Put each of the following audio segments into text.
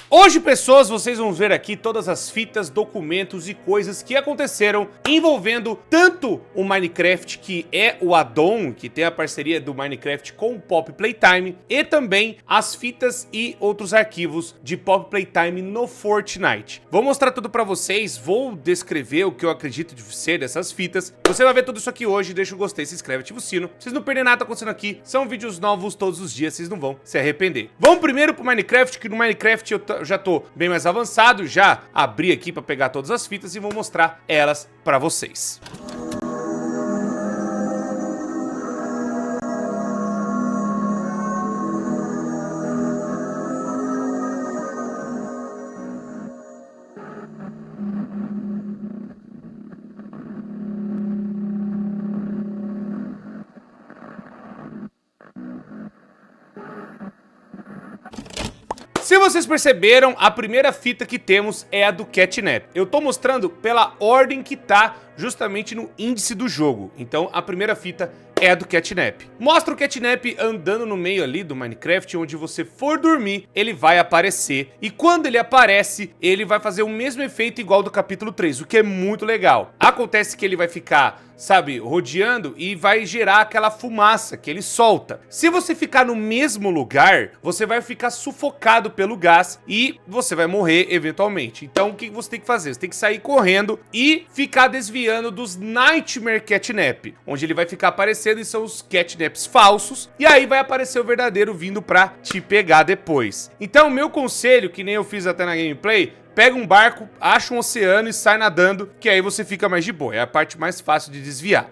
Hoje, pessoas, vocês vão ver aqui todas as fitas, documentos e coisas que aconteceram envolvendo tanto o Minecraft, que é o add-on, que tem a parceria do Minecraft com o Pop Playtime, e também as fitas e outros arquivos de Pop Playtime no Fortnite. Vou mostrar tudo pra vocês, vou descrever o que eu acredito de ser dessas fitas. Você vai ver tudo isso aqui hoje, deixa o gostei, se inscreve, ativa o sino. Pra vocês não perderem nada acontecendo aqui, são vídeos novos todos os dias, vocês não vão se arrepender. Vamos primeiro pro Minecraft, que no Minecraft eu já tô bem mais avançado, já abri aqui para pegar todas as fitas e vou mostrar elas para vocês. Se vocês perceberam, a primeira fita que temos é a do Catnap. Eu tô mostrando pela ordem que tá justamente no índice do jogo. Então a primeira fita é a do Catnap. Mostra o Catnap andando no meio ali do Minecraft, onde você for dormir, ele vai aparecer. E quando ele aparece, ele vai fazer o mesmo efeito igual do capítulo 3, o que é muito legal. Acontece que ele vai ficar, sabe, rodeando e vai gerar aquela fumaça que ele solta. Se você ficar no mesmo lugar, você vai ficar sufocado pelo gás e você vai morrer eventualmente. Então o que você tem que fazer? Você tem que sair correndo e ficar desviando dos Nightmare Catnap, onde ele vai ficar aparecendo e são os Catnaps falsos, e aí vai aparecer o verdadeiro vindo pra te pegar depois. Então o meu conselho, que nem eu fiz até na gameplay, pega um barco, acha um oceano e sai nadando, que aí você fica mais de boa, é a parte mais fácil de desviar.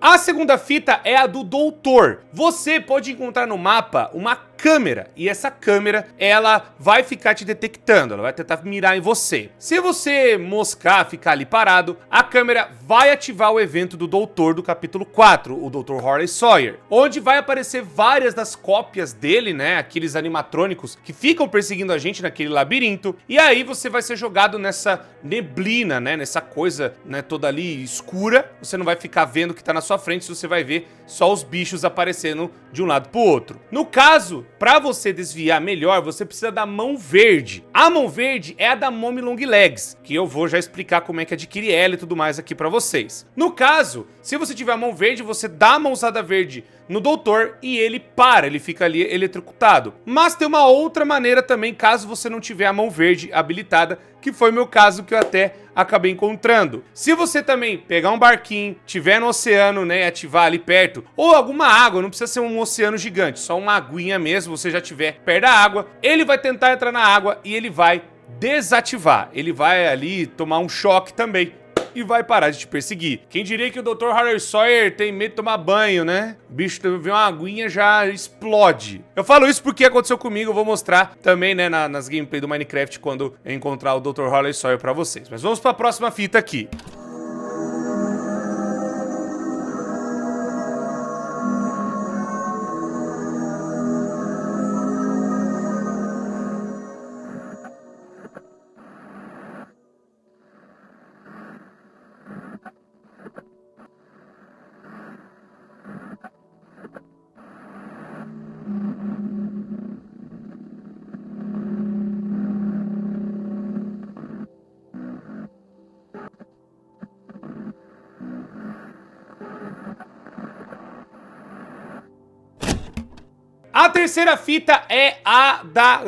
A segunda fita é a do Doutor. Você pode encontrar no mapa uma câmera, e essa câmera, ela vai ficar te detectando, ela vai tentar mirar em você. Se você moscar, ficar ali parado, a câmera vai ativar o evento do Doutor do capítulo 4, o Dr. Horley Sawyer, onde vai aparecer várias das cópias dele, né, aqueles animatrônicos que ficam perseguindo a gente naquele labirinto, e aí você vai ser jogado nessa neblina, né, nessa coisa, né, toda ali escura. Você não vai ficar vendo o que tá na sua frente, você vai ver só os bichos aparecendo de um lado pro outro. No caso, para você desviar melhor, você precisa da mão verde. A mão verde é a da Mommy Long Legs, que eu vou já explicar como é que adquire ela e tudo mais aqui para vocês. No caso, se você tiver a mão verde, você dá a mãozada verde no doutor e ele para, ele fica ali eletrocutado. Mas tem uma outra maneira também, caso você não tiver a mão verde habilitada, que foi o meu caso, que eu até acabei encontrando. Se você também pegar um barquinho, tiver no oceano, né, ativar ali perto, ou alguma água, não precisa ser um oceano gigante, só uma aguinha mesmo, você já tiver perto da água, ele vai tentar entrar na água e ele vai desativar. Ele vai ali tomar um choque também e vai parar de te perseguir. Quem diria que o Dr. Horley Sawyer tem medo de tomar banho, né? O bicho vê uma aguinha, já explode. Eu falo isso porque aconteceu comigo, eu vou mostrar também, né, nas gameplay do Minecraft quando eu encontrar o Dr. Horley Sawyer pra vocês. Mas vamos pra próxima fita aqui. A terceira fita é a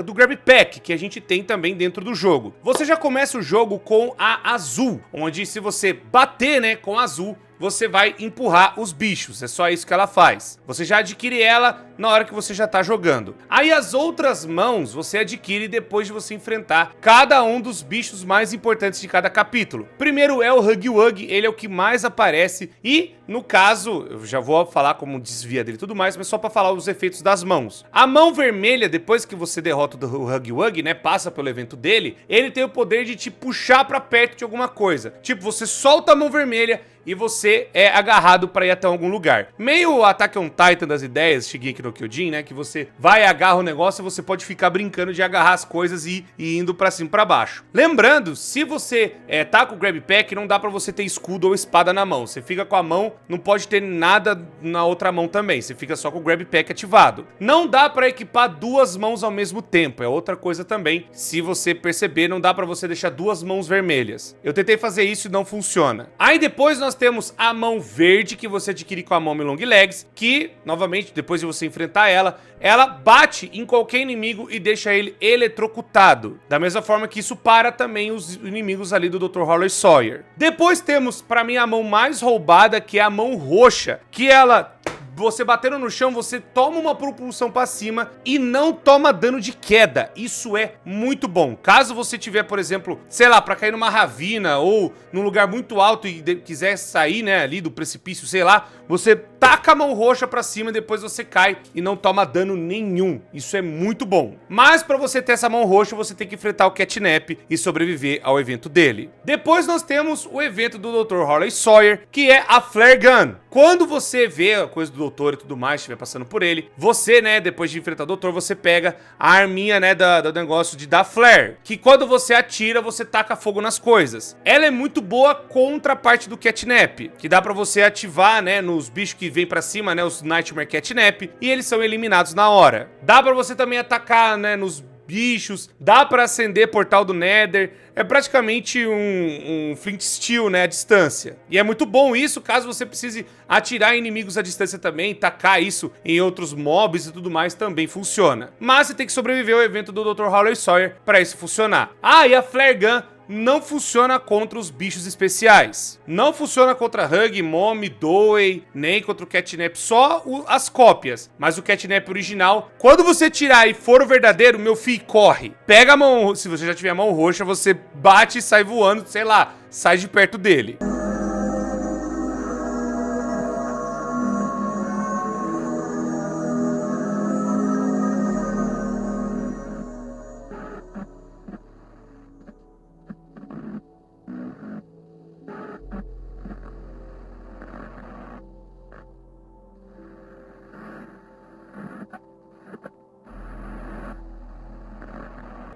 do Grab Pack, que a gente tem também dentro do jogo. Você já começa o jogo com a azul, onde se você bater, né, com a azul, você vai empurrar os bichos. É só isso que ela faz. Você já adquire ela na hora que você já tá jogando. Aí as outras mãos você adquire depois de você enfrentar cada um dos bichos mais importantes de cada capítulo. Primeiro é o Huggy Wuggy, ele é o que mais aparece e, no caso, eu já vou falar como desvia dele e tudo mais, mas só pra falar os efeitos das mãos. A mão vermelha, depois que você derrota o Huggy Wuggy, né, passa pelo evento dele, ele tem o poder de te puxar pra perto de alguma coisa. Tipo, você solta a mão vermelha e você é agarrado pra ir até algum lugar. Meio Attack on Titan das ideias, Shingeki no Kyojin, né? Que você vai e agarra o negócio e você pode ficar brincando de agarrar as coisas e indo pra cima e pra baixo. Lembrando, se você tá com o Grab Pack, não dá pra você ter escudo ou espada na mão. Você fica com a mão, não pode ter nada na outra mão também. Você fica só com o Grab Pack ativado. Não dá pra equipar duas mãos ao mesmo tempo. É outra coisa também. Se você perceber, não dá pra você deixar duas mãos vermelhas. Eu tentei fazer isso e não funciona. Aí depois nós temos a mão verde que você adquire com a Mommy Long Legs, que, novamente, depois de você enfrentar ela bate em qualquer inimigo e deixa ele eletrocutado. Da mesma forma que isso para também os inimigos ali do Dr. Hollow Sawyer. Depois temos, pra mim, a mão mais roubada, que é a mão roxa, que ela... Você batendo no chão, você toma uma propulsão pra cima e não toma dano de queda. Isso é muito bom. Caso você tiver, por exemplo, sei lá, pra cair numa ravina ou num lugar muito alto e quiser sair, né, ali do precipício, sei lá, você taca a mão roxa pra cima e depois você cai e não toma dano nenhum. Isso é muito bom. Mas pra você ter essa mão roxa, você tem que enfrentar o Catnap e sobreviver ao evento dele. Depois nós temos o evento do Dr. Hollow Sawyer, que é a Flare Gun. Quando você vê a coisa do doutor e tudo mais, estiver passando por ele, você, né, depois de enfrentar o doutor, você pega a arminha, né, do negócio de dar flare, que quando você atira, você taca fogo nas coisas. Ela é muito boa contra a parte do Catnap, que dá pra você ativar, né, nos bichos que vem pra cima, né, os Nightmare Catnap, e eles são eliminados na hora. Dá pra você também atacar, né, nos bichos, dá pra acender portal do Nether, é praticamente um Flint Steel, né, à distância. E é muito bom isso, caso você precise atirar em inimigos à distância também, tacar isso em outros mobs e tudo mais, também funciona. Mas você tem que sobreviver ao evento do Dr. Hollow Sawyer pra isso funcionar. Ah, e a Flare Gun não funciona contra os bichos especiais. Não funciona contra Huggy, Mommy, Doey, nem contra o Catnap, só as cópias. Mas o Catnap original, quando você tirar e for o verdadeiro, meu filho, corre. Pega a mão, se você já tiver a mão roxa, você bate e sai voando, sei lá, sai de perto dele.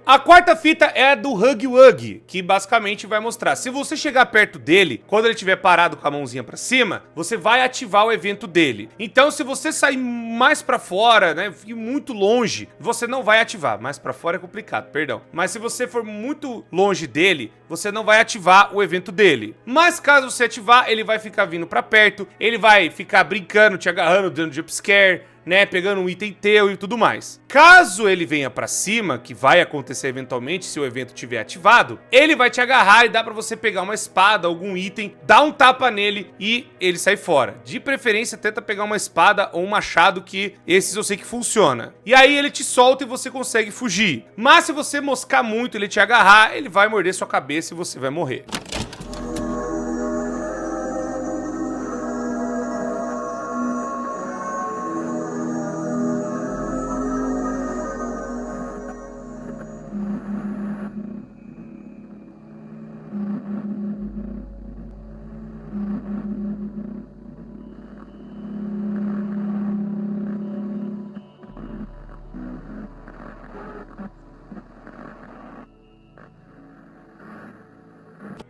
A quarta fita é a do Huggy Wuggy, que basicamente vai mostrar, se você chegar perto dele, quando ele estiver parado com a mãozinha pra cima, você vai ativar o evento dele. Então se você sair mais pra fora, né, ir muito longe, você não vai ativar. Mais pra fora é complicado, perdão. Mas se você for muito longe dele, você não vai ativar o evento dele. Mas caso você ativar, ele vai ficar vindo pra perto, ele vai ficar brincando, te agarrando, dando jumpscare, né, pegando um item teu e tudo mais. Caso ele venha pra cima, que vai acontecer eventualmente se o evento tiver ativado, ele vai te agarrar e dá pra você pegar uma espada, algum item, dar um tapa nele e ele sai fora. De preferência, tenta pegar uma espada ou um machado, que esses eu sei que funciona. E aí ele te solta e você consegue fugir. Mas se você moscar muito, ele te agarrar, ele vai morder sua cabeça e você vai morrer.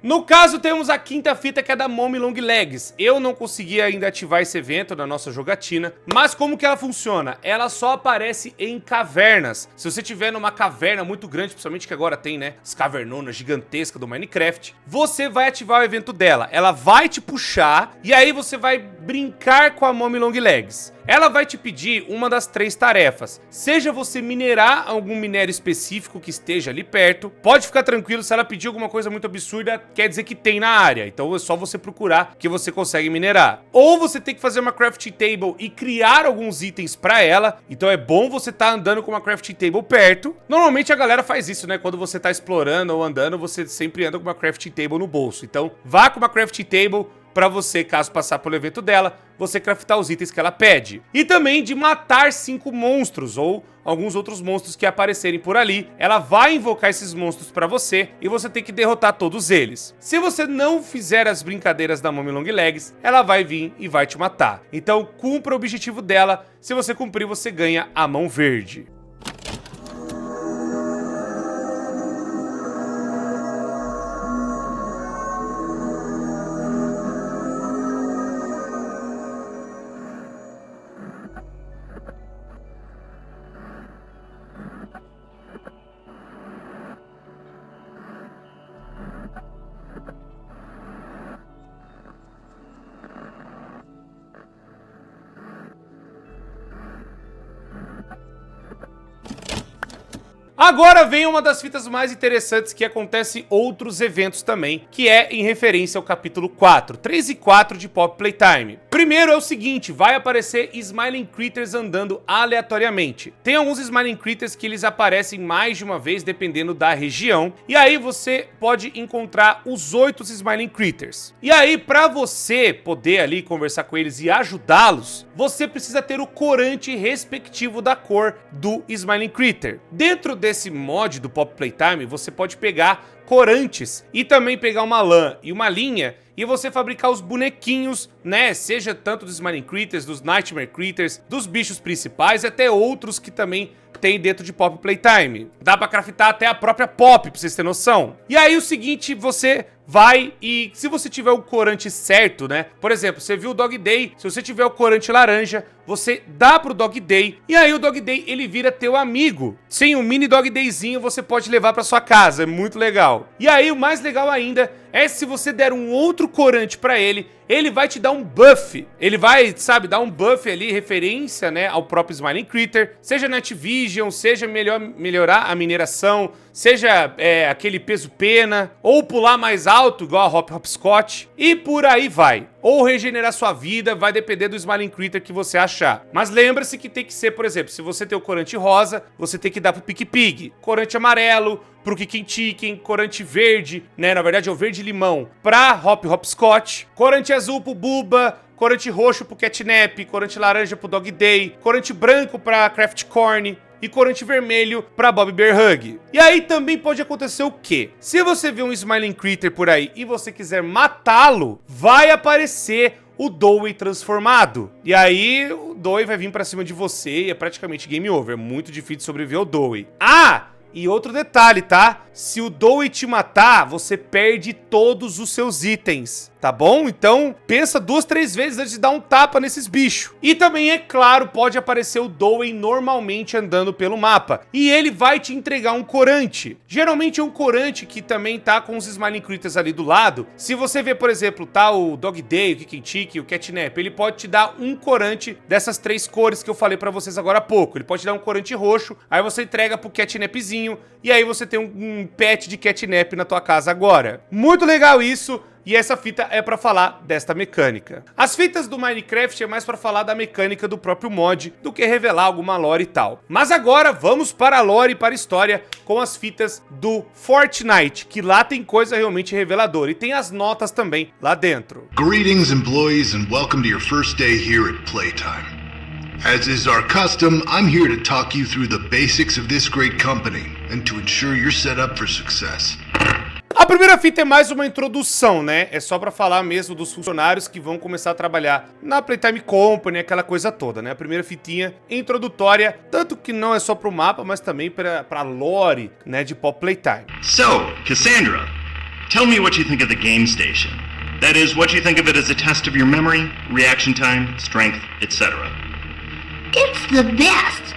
No caso, temos a quinta fita, que é da Mommy Long Legs. Eu não consegui ainda ativar esse evento na nossa jogatina, mas como que ela funciona? Ela só aparece em cavernas. Se você tiver numa caverna muito grande, principalmente que agora tem, né, as cavernonas gigantescas do Minecraft, você vai ativar o evento dela. Ela vai te puxar e aí você vai brincar com a Mommy Long Legs. Ela vai te pedir uma das 3 tarefas. Seja você minerar algum minério específico que esteja ali perto. Pode ficar tranquilo, se ela pedir alguma coisa muito absurda, quer dizer que tem na área. Então é só você procurar que você consegue minerar. Ou você tem que fazer uma crafting table e criar alguns itens pra ela. Então é bom você estar andando com uma crafting table perto. Normalmente a galera faz isso, né? Quando você tá explorando ou andando, você sempre anda com uma crafting table no bolso. Então vá com uma crafting table pra você, caso passar pelo evento dela, você craftar os itens que ela pede. E também de matar 5 monstros ou alguns outros monstros que aparecerem por ali. Ela vai invocar esses monstros pra você e você tem que derrotar todos eles. Se você não fizer as brincadeiras da Mommy Long Legs, ela vai vir e vai te matar. Então cumpra o objetivo dela. Se você cumprir, você ganha a mão verde. Agora vem uma das fitas mais interessantes que acontece em outros eventos também, que é em referência ao capítulo 4, 3 e 4 de Pop Playtime. Primeiro é o seguinte, vai aparecer Smiling Critters andando aleatoriamente. Tem alguns Smiling Critters que eles aparecem mais de uma vez, dependendo da região, e aí você pode encontrar os 8 Smiling Critters. E aí, pra você poder ali conversar com eles e ajudá-los, você precisa ter o corante respectivo da cor do Smiling Critter. Dentro desse mod do Pop Playtime, você pode pegar corantes e também pegar uma lã e uma linha e você fabricar os bonequinhos, né? Seja tanto dos Smiling Critters, dos Nightmare Critters, dos bichos principais, até outros que também tem dentro de Pop Playtime. Dá pra craftar até a própria Pop, pra vocês terem noção. E aí o seguinte, você vai e se você tiver o corante certo, né? Por exemplo, você viu o Dog Day, se você tiver o corante laranja, você dá pro Dog Day e aí o Dog Day ele vira teu amigo. Sim, um mini Dog Dayzinho você pode levar pra sua casa, é muito legal. E aí o mais legal ainda é se você der um outro corante pra ele, ele vai te dar um buff. Ele vai, sabe, dar um buff ali, referência, né, ao próprio Smiling Critter. Seja Night Vision, seja melhorar a mineração, seja aquele peso pena, ou pular mais alto, igual a Hop Hopscotch, e por aí vai. Ou regenerar sua vida, vai depender do Smiling Critter que você achar. Mas lembra-se que tem que ser, por exemplo, se você tem o corante rosa, você tem que dar pro Pick Pig. Corante amarelo, pro Kicking Chicken, corante verde, né, na verdade é o verde limão, pra Hop Hopscotch, corante azul pro Bubba, corante roxo pro Catnap, corante laranja pro Dog Day, corante branco pra Craft Corn e corante vermelho pra Bob Bear Hug. E aí também pode acontecer o quê? Se você vê um Smiling Critter por aí e você quiser matá-lo, vai aparecer o Dowie transformado. E aí o Dowie vai vir pra cima de você e é praticamente game over. É muito difícil sobreviver ao Dowie. Ah! E outro detalhe, tá? Se o Dowie te matar, você perde todos os seus itens, tá bom? Então, pensa 2, 3 vezes antes de dar um tapa nesses bichos. E também, é claro, pode aparecer o Dowie normalmente andando pelo mapa. E ele vai te entregar um corante. Geralmente é um corante que também tá com os Smiling Critters ali do lado. Se você vê, por exemplo, tá o Dog Day, o Kicking Chicken, o Catnap, ele pode te dar um corante dessas 3 cores que eu falei pra vocês agora há pouco. Ele pode te dar um corante roxo, aí você entrega pro Catnapzinho, e aí você tem um pet de Catnap na tua casa agora. Muito legal isso. E essa fita é pra falar desta mecânica. As fitas do Minecraft é mais pra falar da mecânica do próprio mod do que revelar alguma lore e tal. Mas agora vamos para a lore e para a história com as fitas do Fortnite, que lá tem coisa realmente reveladora e tem as notas também lá dentro. Greetings employees and welcome to your first day here at Playtime. As is our custom, I'm here to talk you through the basics of this great company and to ensure you're set up for success. A primeira fita é mais uma introdução, né? É só pra falar mesmo dos funcionários que vão começar a trabalhar na Playtime Company, aquela coisa toda, né? A primeira fitinha introdutória, tanto que não é só pro mapa, mas também pra lore, né, de Pop Playtime. So, Cassandra, tell me what you think of the game station. That is, what you think of it as a test of your memory, reaction time, strength, etc. It's the best.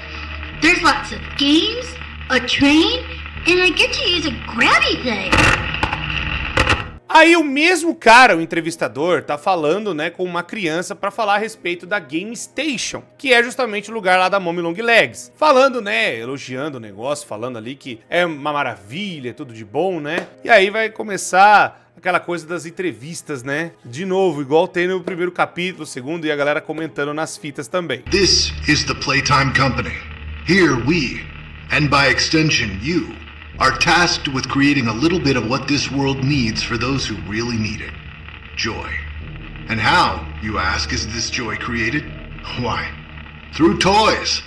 There's lots of games, a train, and I get to use a grabby thing. Aí o mesmo cara, o entrevistador, tá falando, né, com uma criança pra falar a respeito da Game Station, que é justamente o lugar lá da Mommy Long Legs. Falando, né, elogiando o negócio, falando ali que é uma maravilha, tudo de bom, né? E aí vai começar aquela coisa das entrevistas, né? De novo, igual tem no primeiro capítulo, segundo, e a galera comentando nas fitas também. This is the Playtime Company. Here we, and by extension you, are tasked with creating a little bit of what this world needs for those who really need it. Joy. And how, you ask, is this joy created? Why, through toys.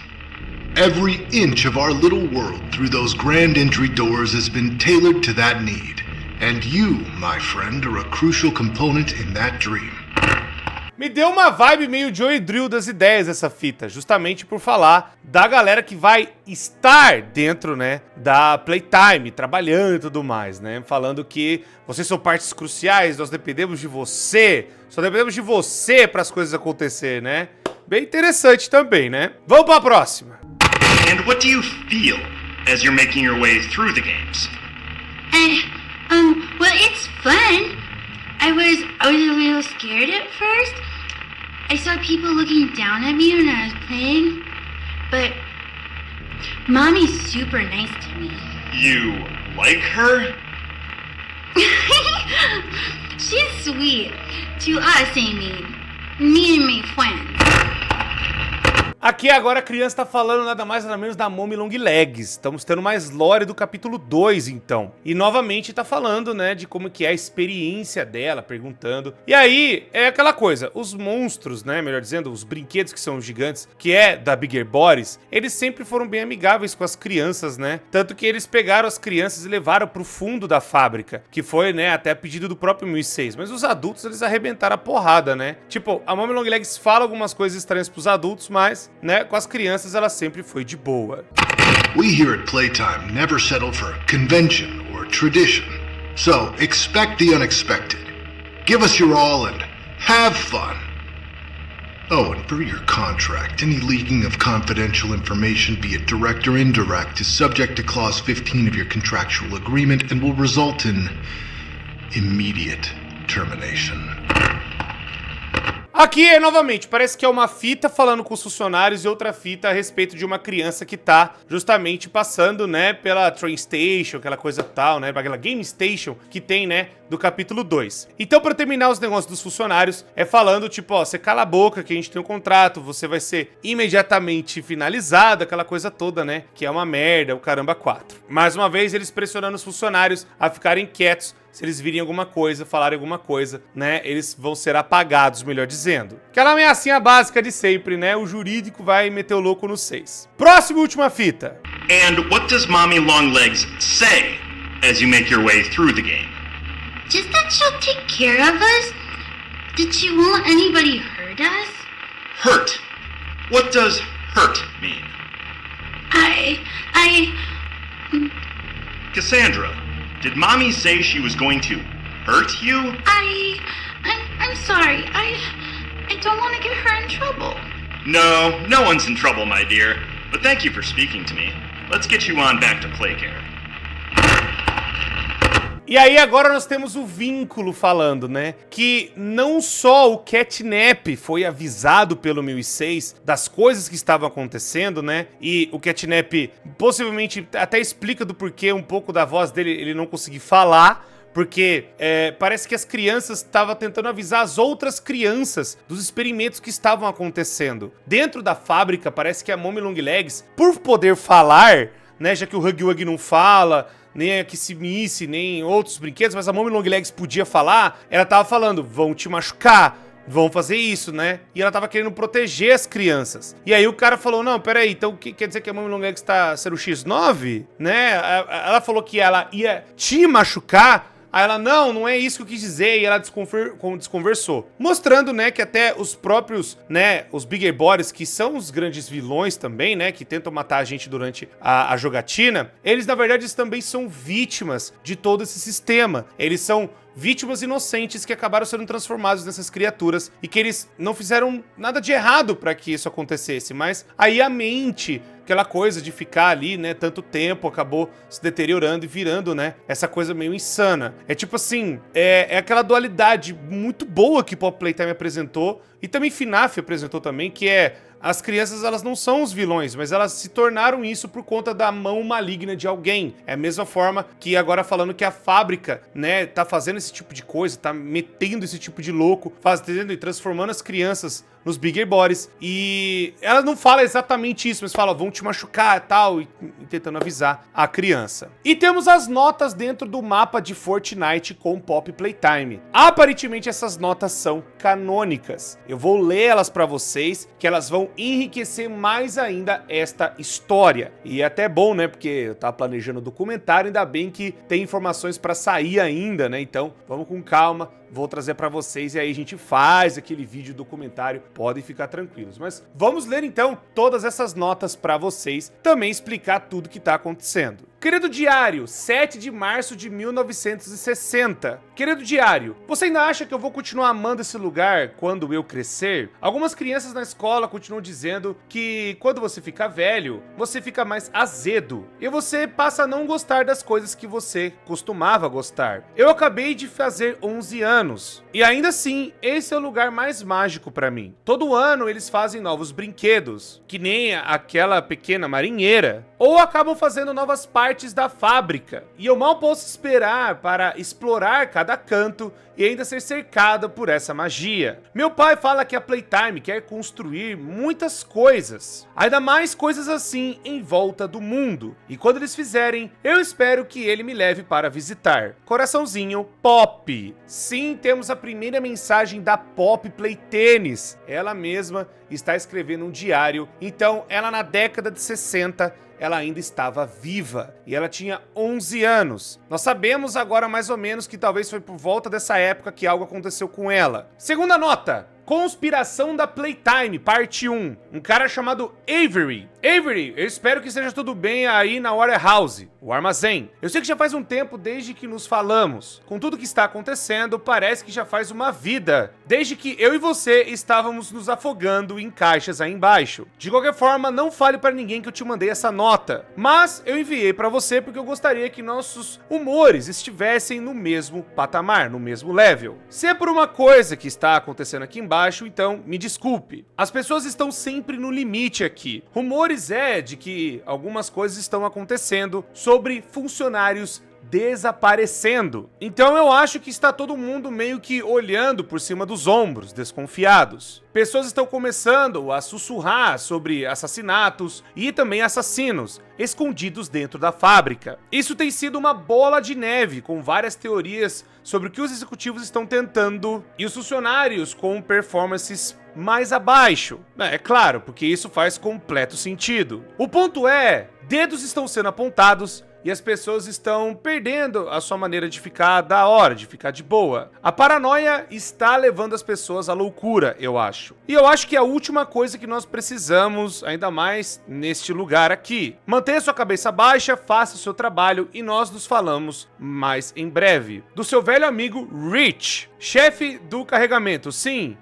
Every inch of our little world through those grand entry doors has been tailored to that need. And you, my friend, are a crucial component in that dream. Me deu uma vibe meio Joey Drill das ideias essa fita, justamente por falar da galera que vai estar dentro, né, da Playtime, trabalhando e tudo mais, né, falando que vocês são partes cruciais, nós dependemos de você, só dependemos de você para as coisas acontecer, né. Bem interessante também, né. Vamos para a próxima. And what do you feel as you're making your way through the games? Well, it's fun. I was a little scared at first. I saw people looking down at me when I was playing, but Mommy's super nice to me. You like her? She's sweet. To us, I mean. Me and my friends. Aqui agora a criança tá falando nada mais nada menos da Mommy Long Legs. Estamos tendo mais lore do capítulo 2, então. E novamente tá falando, né, de como que é a experiência dela, perguntando. E aí, é aquela coisa, os monstros, né, melhor dizendo, os brinquedos que são gigantes, que é da Bigger Bodies, eles sempre foram bem amigáveis com as crianças, né? Tanto que eles pegaram as crianças e levaram pro fundo da fábrica, que foi, né, até a pedido do próprio 1006. Mas os adultos, eles arrebentaram a porrada, né? Tipo, a Mommy Long Legs fala algumas coisas estranhas pros adultos, mas, né, com as crianças ela sempre foi de boa. We here at Playtime never settle for convention or tradition. So, expect the unexpected. Give us your all and have fun. Oh, and for your contract, any leaking of confidential information, be it direct or indirect, is subject to Clause 15 of your contractual agreement and will result in immediate termination. Aqui, novamente, parece que é uma fita falando com os funcionários e outra fita a respeito de uma criança que tá justamente passando, né, pela Train Station, aquela coisa tal, né, aquela Game Station que tem, né, do capítulo 2. Então, pra terminar os negócios dos funcionários, é falando, tipo, ó, você cala a boca que a gente tem um contrato, você vai ser imediatamente finalizado, aquela coisa toda, né, que é uma merda, o caramba 4. Mais uma vez, eles pressionando os funcionários a ficarem quietos. Se eles virem alguma coisa, falarem alguma coisa, né, eles vão ser apagados, melhor dizendo. Aquela ameaçinha básica de sempre, né, o jurídico vai meter o louco no 6. Próxima e última fita. And what does Mommy Longlegs say as you make your way through the game? Just that she'll take care of us? Did she won't anybody hurt us? Hurt. What does hurt mean? Cassandra, did Mommy say she was going to hurt you? I'm sorry. I don't want to get her in trouble. No one's in trouble, my dear. But thank you for speaking to me. Let's get you on back to Playcare. E aí agora nós temos o Vínculo falando, né, que não só o Catnap foi avisado pelo 1006 das coisas que estavam acontecendo, né, e o Catnap possivelmente até explica do porquê um pouco da voz dele, ele não conseguir falar, porque parece que as crianças estavam tentando avisar as outras crianças dos experimentos que estavam acontecendo. Dentro da fábrica, parece que a Mommy Long Legs, por poder falar, né, já que o Huggy Wuggy não fala, nem a Kissimmee, nem outros brinquedos, mas a Mommy Long Legs podia falar, ela tava falando, vão te machucar, vão fazer isso, né? E ela tava querendo proteger as crianças. E aí o cara falou, não, peraí, então quer dizer que a Mommy Long Legs tá sendo X9? Né? Ela falou que ela ia te machucar. Aí ela, não é isso que eu quis dizer, e ela desconversou. Mostrando, né, que até os próprios, né, os Bigger Bodies, que são os grandes vilões também, né, que tentam matar a gente durante a jogatina, eles, na verdade, também são vítimas de todo esse sistema. Eles são vítimas inocentes que acabaram sendo transformados nessas criaturas e que eles não fizeram nada de errado para que isso acontecesse, mas aí a mente aquela coisa de ficar ali, né, tanto tempo, acabou se deteriorando e virando, né, essa coisa meio insana. É tipo assim, é aquela dualidade muito boa que Pop Playtime apresentou, e também FNAF apresentou também, que é... As crianças, elas não são os vilões, mas elas se tornaram isso por conta da mão maligna de alguém. É a mesma forma que agora falando que a fábrica, né, tá fazendo esse tipo de coisa, tá metendo esse tipo de louco, fazendo e transformando as crianças nos bigger bodies. E ela não fala exatamente isso, mas fala, vão te machucar e tal, e tentando avisar a criança. E temos as notas dentro do mapa de Fortnite com Pop Playtime. Aparentemente essas notas são canônicas. Eu vou ler elas pra vocês, que elas vão enriquecer mais ainda esta história. E é até bom, né, porque eu tava planejando o documentário, ainda bem que tem informações pra sair ainda, né, então vamos com calma. Vou trazer pra vocês e aí a gente faz aquele vídeo documentário, podem ficar tranquilos. Mas vamos ler então todas essas notas pra vocês, também explicar tudo que tá acontecendo. Querido diário, 7 de março de 1960. Querido diário, você ainda acha que eu vou continuar amando esse lugar quando eu crescer? Algumas crianças na escola continuam dizendo que quando você fica velho, você fica mais azedo e você passa a não gostar das coisas que você costumava gostar. Eu acabei de fazer 11 anos e ainda assim, esse é o lugar mais mágico pra mim. Todo ano eles fazem novos brinquedos, que nem aquela pequena marinheira, ou acabam fazendo novas partes da fábrica, e eu mal posso esperar para explorar cada canto e ainda ser cercado por essa magia. Meu pai fala que a Playtime quer construir muitas coisas, ainda mais coisas assim em volta do mundo, e quando eles fizerem, eu espero que ele me leve para visitar. Coraçãozinho Pop. Sim, temos a primeira mensagem da Pop Playtênis. Ela mesma está escrevendo um diário, então ela na década de 60 ela ainda estava viva e ela tinha 11 anos. Nós sabemos agora mais ou menos que talvez foi por volta dessa época que algo aconteceu com ela. Segunda nota. Conspiração da Playtime, parte 1. Um cara chamado Avery. Avery, eu espero que esteja tudo bem aí na Warehouse, o armazém. Eu sei que já faz um tempo desde que nos falamos. Com tudo que está acontecendo, parece que já faz uma vida. Desde que eu e você estávamos nos afogando em caixas aí embaixo. De qualquer forma, não fale para ninguém que eu te mandei essa nota. Mas eu enviei para você porque eu gostaria que nossos humores estivessem no mesmo patamar, no mesmo level. Se é por uma coisa que está acontecendo aqui embaixo, então me desculpe. As pessoas estão sempre no limite aqui. Rumores de que algumas coisas estão acontecendo sobre funcionários desaparecendo. Então eu acho que está todo mundo meio que olhando por cima dos ombros, desconfiados. Pessoas estão começando a sussurrar sobre assassinatos e também assassinos escondidos dentro da fábrica. Isso tem sido uma bola de neve com várias teorias sobre o que os executivos estão tentando e os funcionários com performances mais abaixo. É claro, porque isso faz completo sentido. O ponto é, dedos estão sendo apontados e as pessoas estão perdendo a sua maneira de ficar da hora, de ficar de boa. A paranoia está levando as pessoas à loucura, eu acho. E eu acho que é a última coisa que nós precisamos, ainda mais neste lugar aqui. Mantenha sua cabeça baixa, faça o seu trabalho e nós nos falamos mais em breve. Do seu velho amigo Rich, chefe do carregamento. Sim,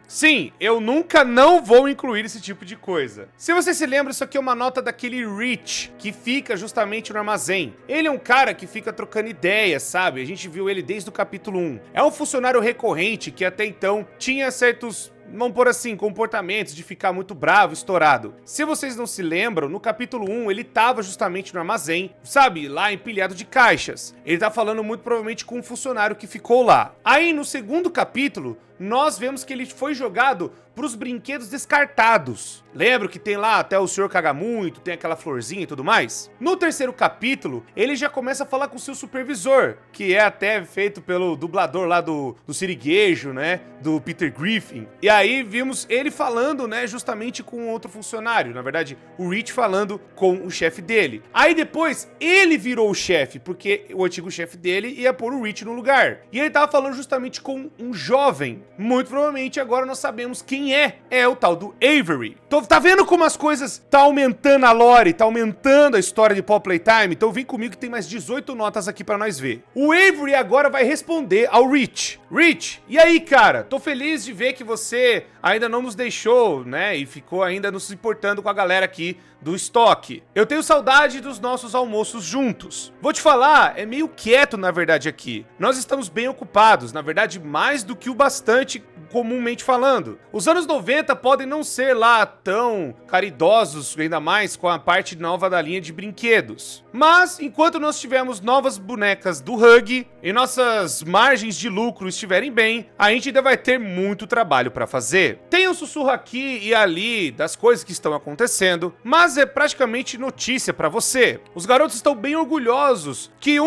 eu nunca não vou incluir esse tipo de coisa. Se você se lembra, isso aqui é uma nota daquele Rich, que fica justamente no armazém. Ele é um cara que fica trocando ideias, sabe? A gente viu ele desde o capítulo 1. É um funcionário recorrente que até então tinha certos, vamos por assim, comportamentos de ficar muito bravo, estourado. Se vocês não se lembram, no capítulo 1 ele tava justamente no armazém, sabe, lá empilhado de caixas. Ele tá falando muito provavelmente com um funcionário que ficou lá. Aí no segundo capítulo, nós vemos que ele foi jogado pros brinquedos descartados. Lembra que tem lá até o senhor caga muito, tem aquela florzinha e tudo mais? No terceiro capítulo, ele já começa a falar com o seu supervisor, que é até feito pelo dublador lá do Siriguejo, né, do Peter Griffin. E aí vimos ele falando, né, justamente com outro funcionário, na verdade, o Rich falando com o chefe dele. Aí depois, ele virou o chefe, porque o antigo chefe dele ia pôr o Rich no lugar. E ele tava falando justamente com um jovem, Muito provavelmente agora nós sabemos quem é o tal do Avery. Tá vendo como as coisas tá aumentando a lore, tá aumentando a história de Paw Playtime? Então vem comigo que tem mais 18 notas aqui pra nós ver. O Avery agora vai responder ao Rich. Rich, e aí, cara? Tô feliz de ver que você ainda não nos deixou, né? E ficou ainda nos importando com a galera aqui do estoque. Eu tenho saudade dos nossos almoços juntos. Vou te falar, é meio quieto na verdade aqui. Nós estamos bem ocupados, na verdade mais do que o bastante comumente falando. Os anos 90 podem não ser lá tão caridosos, ainda mais com a parte nova da linha de brinquedos. Mas, enquanto nós tivermos novas bonecas do Hug e nossas margens de lucro estiverem bem, a gente ainda vai ter muito trabalho para fazer. Tem um sussurro aqui e ali das coisas que estão acontecendo, mas é praticamente notícia para você. Os garotos estão bem orgulhosos que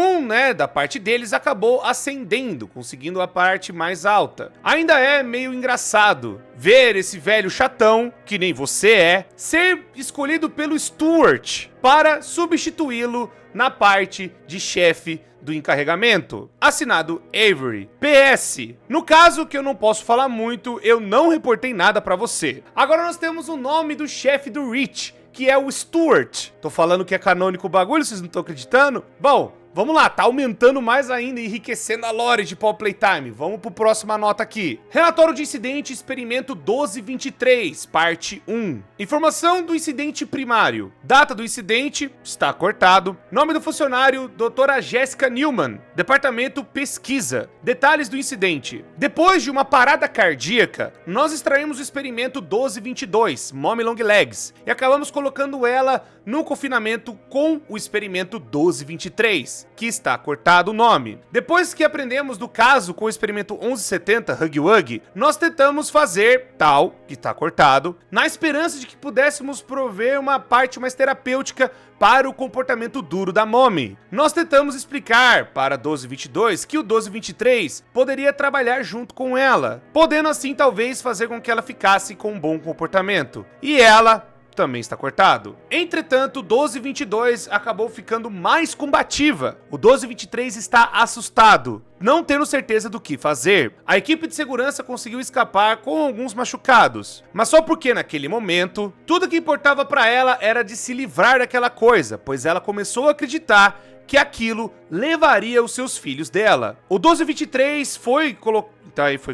da parte deles acabou ascendendo, conseguindo a parte mais alta. Ainda é meio engraçado ver esse velho chatão, que nem você é, ser escolhido pelo Stuart para substituí-lo na parte de chefe do encarregamento. Assinado Avery. PS, no caso que eu não posso falar muito, eu não reportei nada pra você. Agora nós temos o nome do chefe do Rich, que é o Stuart. Tô falando que é canônico o bagulho, vocês não estão acreditando? Bom, vamos lá, tá aumentando mais ainda e enriquecendo a lore de Paw Playtime. Vamos pro próxima nota aqui. Relatório de incidente, experimento 1223, parte 1. Informação do incidente primário. Data do incidente, está cortado. Nome do funcionário, doutora Jessica Newman. Departamento pesquisa. Detalhes do incidente. Depois de uma parada cardíaca, nós extraímos o experimento 1222, Mommy Long Legs, e acabamos colocando ela no confinamento com o experimento 1223. Que está cortado o nome. Depois que aprendemos do caso com o experimento 1170 Huggy Wuggy, nós tentamos fazer tal, que está cortado, na esperança de que pudéssemos prover uma parte mais terapêutica para o comportamento duro da Mommy. Nós tentamos explicar para 1222 que o 1223 poderia trabalhar junto com ela, podendo assim talvez fazer com que ela ficasse com um bom comportamento. E ela também está cortado. Entretanto, 1222 acabou ficando mais combativa. O 1223 está assustado, não tendo certeza do que fazer. A equipe de segurança conseguiu escapar com alguns machucados, mas só porque naquele momento, tudo que importava para ela era de se livrar daquela coisa, pois ela começou a acreditar que aquilo levaria os seus filhos dela. O 1223 foi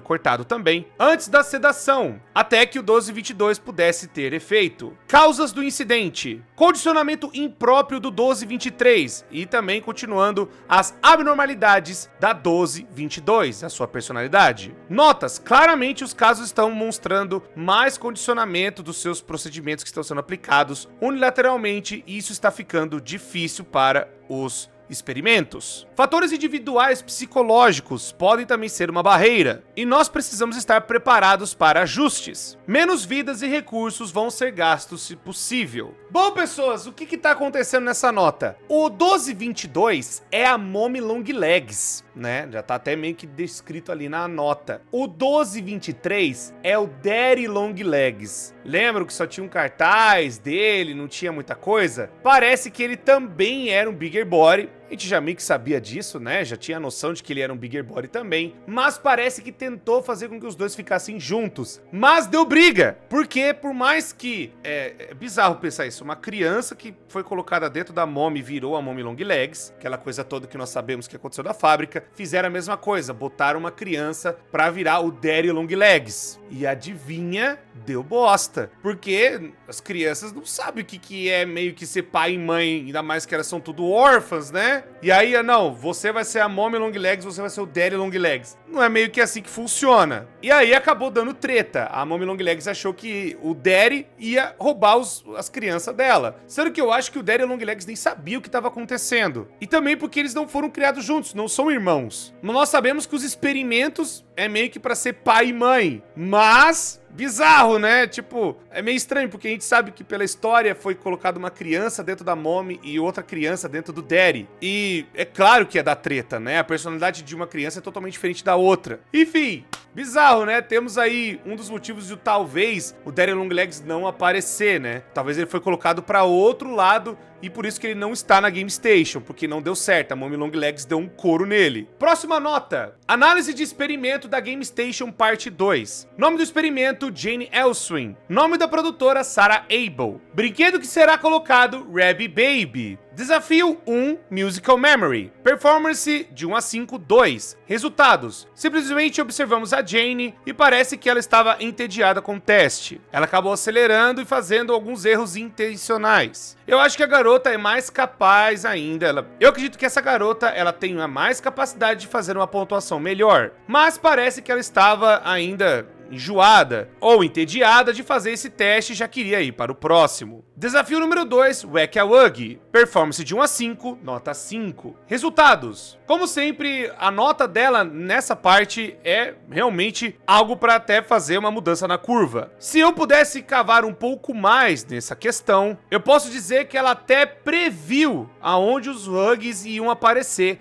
cortado também antes da sedação, até que o 1222 pudesse ter efeito. Causas do incidente: condicionamento impróprio do 1223 e também continuando as abnormalidades da 1222, a sua personalidade. Notas: claramente os casos estão mostrando mais condicionamento dos seus procedimentos que estão sendo aplicados unilateralmente e isso está ficando difícil para os experimentos. Fatores individuais psicológicos podem também ser uma barreira, e nós precisamos estar preparados para ajustes. Menos vidas e recursos vão ser gastos se possível. Bom, pessoas, o que tá acontecendo nessa nota? O 1222 é a Mommy Long Legs, né? Já tá até meio que descrito ali na nota. O 1223 é o Daddy Long Legs. Lembram que só tinha um cartaz dele, não tinha muita coisa? Parece que ele também era um bigger body. A gente já meio que sabia disso, né? Já tinha a noção de que ele era um bigger body também. Mas parece que tentou fazer com que os dois ficassem juntos. Mas deu briga. Porque por mais que... É bizarro pensar isso. Uma criança que foi colocada dentro da Mommy virou a Mommy Long Legs. Aquela coisa toda que nós sabemos que aconteceu da fábrica. Fizeram a mesma coisa. Botaram uma criança pra virar o Daddy Long Legs. E adivinha? Deu bosta. Porque as crianças não sabem o que é meio que ser pai e mãe. Ainda mais que elas são tudo órfãs, né? E aí, não, você vai ser a Mommy Long Legs, você vai ser o Daddy Long Legs. Não é meio que assim que funciona. E aí acabou dando treta. A Mommy Long Legs achou que o Daddy ia roubar as crianças dela. Sendo que eu acho que o Daddy Long Legs nem sabia o que estava acontecendo. E também porque eles não foram criados juntos, não são irmãos. Mas nós sabemos que os experimentos é meio que pra ser pai e mãe. Mas... bizarro, né? Tipo, é meio estranho, porque a gente sabe que pela história foi colocada uma criança dentro da Mommy e outra criança dentro do Daddy. E é claro que é da treta, né? A personalidade de uma criança é totalmente diferente da outra. Enfim, Bizarro, né? Temos aí um dos motivos de talvez o Daddy Long Legs não aparecer, né? Talvez ele foi colocado pra outro lado e por isso que ele não está na Game Station, porque não deu certo, a Mommy Long Legs deu um couro nele. Próxima nota: análise de experimento da Game Station parte 2. Nome do experimento: Jane Elswin. Nome da produtora: Sarah Abel. Brinquedo que será colocado: Rabby Baby. Desafio 1, Musical Memory. Performance de 1 a 5, 2. Resultados: simplesmente observamos a Jane e parece que ela estava entediada com o teste. Ela acabou acelerando e fazendo alguns erros intencionais. Eu acho que a garota é mais capaz ainda. Eu acredito que essa garota ela tem a mais capacidade de fazer uma pontuação melhor, mas parece que ela estava ainda enjoada ou entediada de fazer esse teste e já queria ir para o próximo. Desafio número 2, Wack-a-Wuggy. Performance de 1 a 5, nota 5. Resultados: como sempre, a nota dela nessa parte é realmente algo para até fazer uma mudança na curva. Se eu pudesse cavar um pouco mais nessa questão, eu posso dizer que ela até previu aonde os Wuggies iam aparecer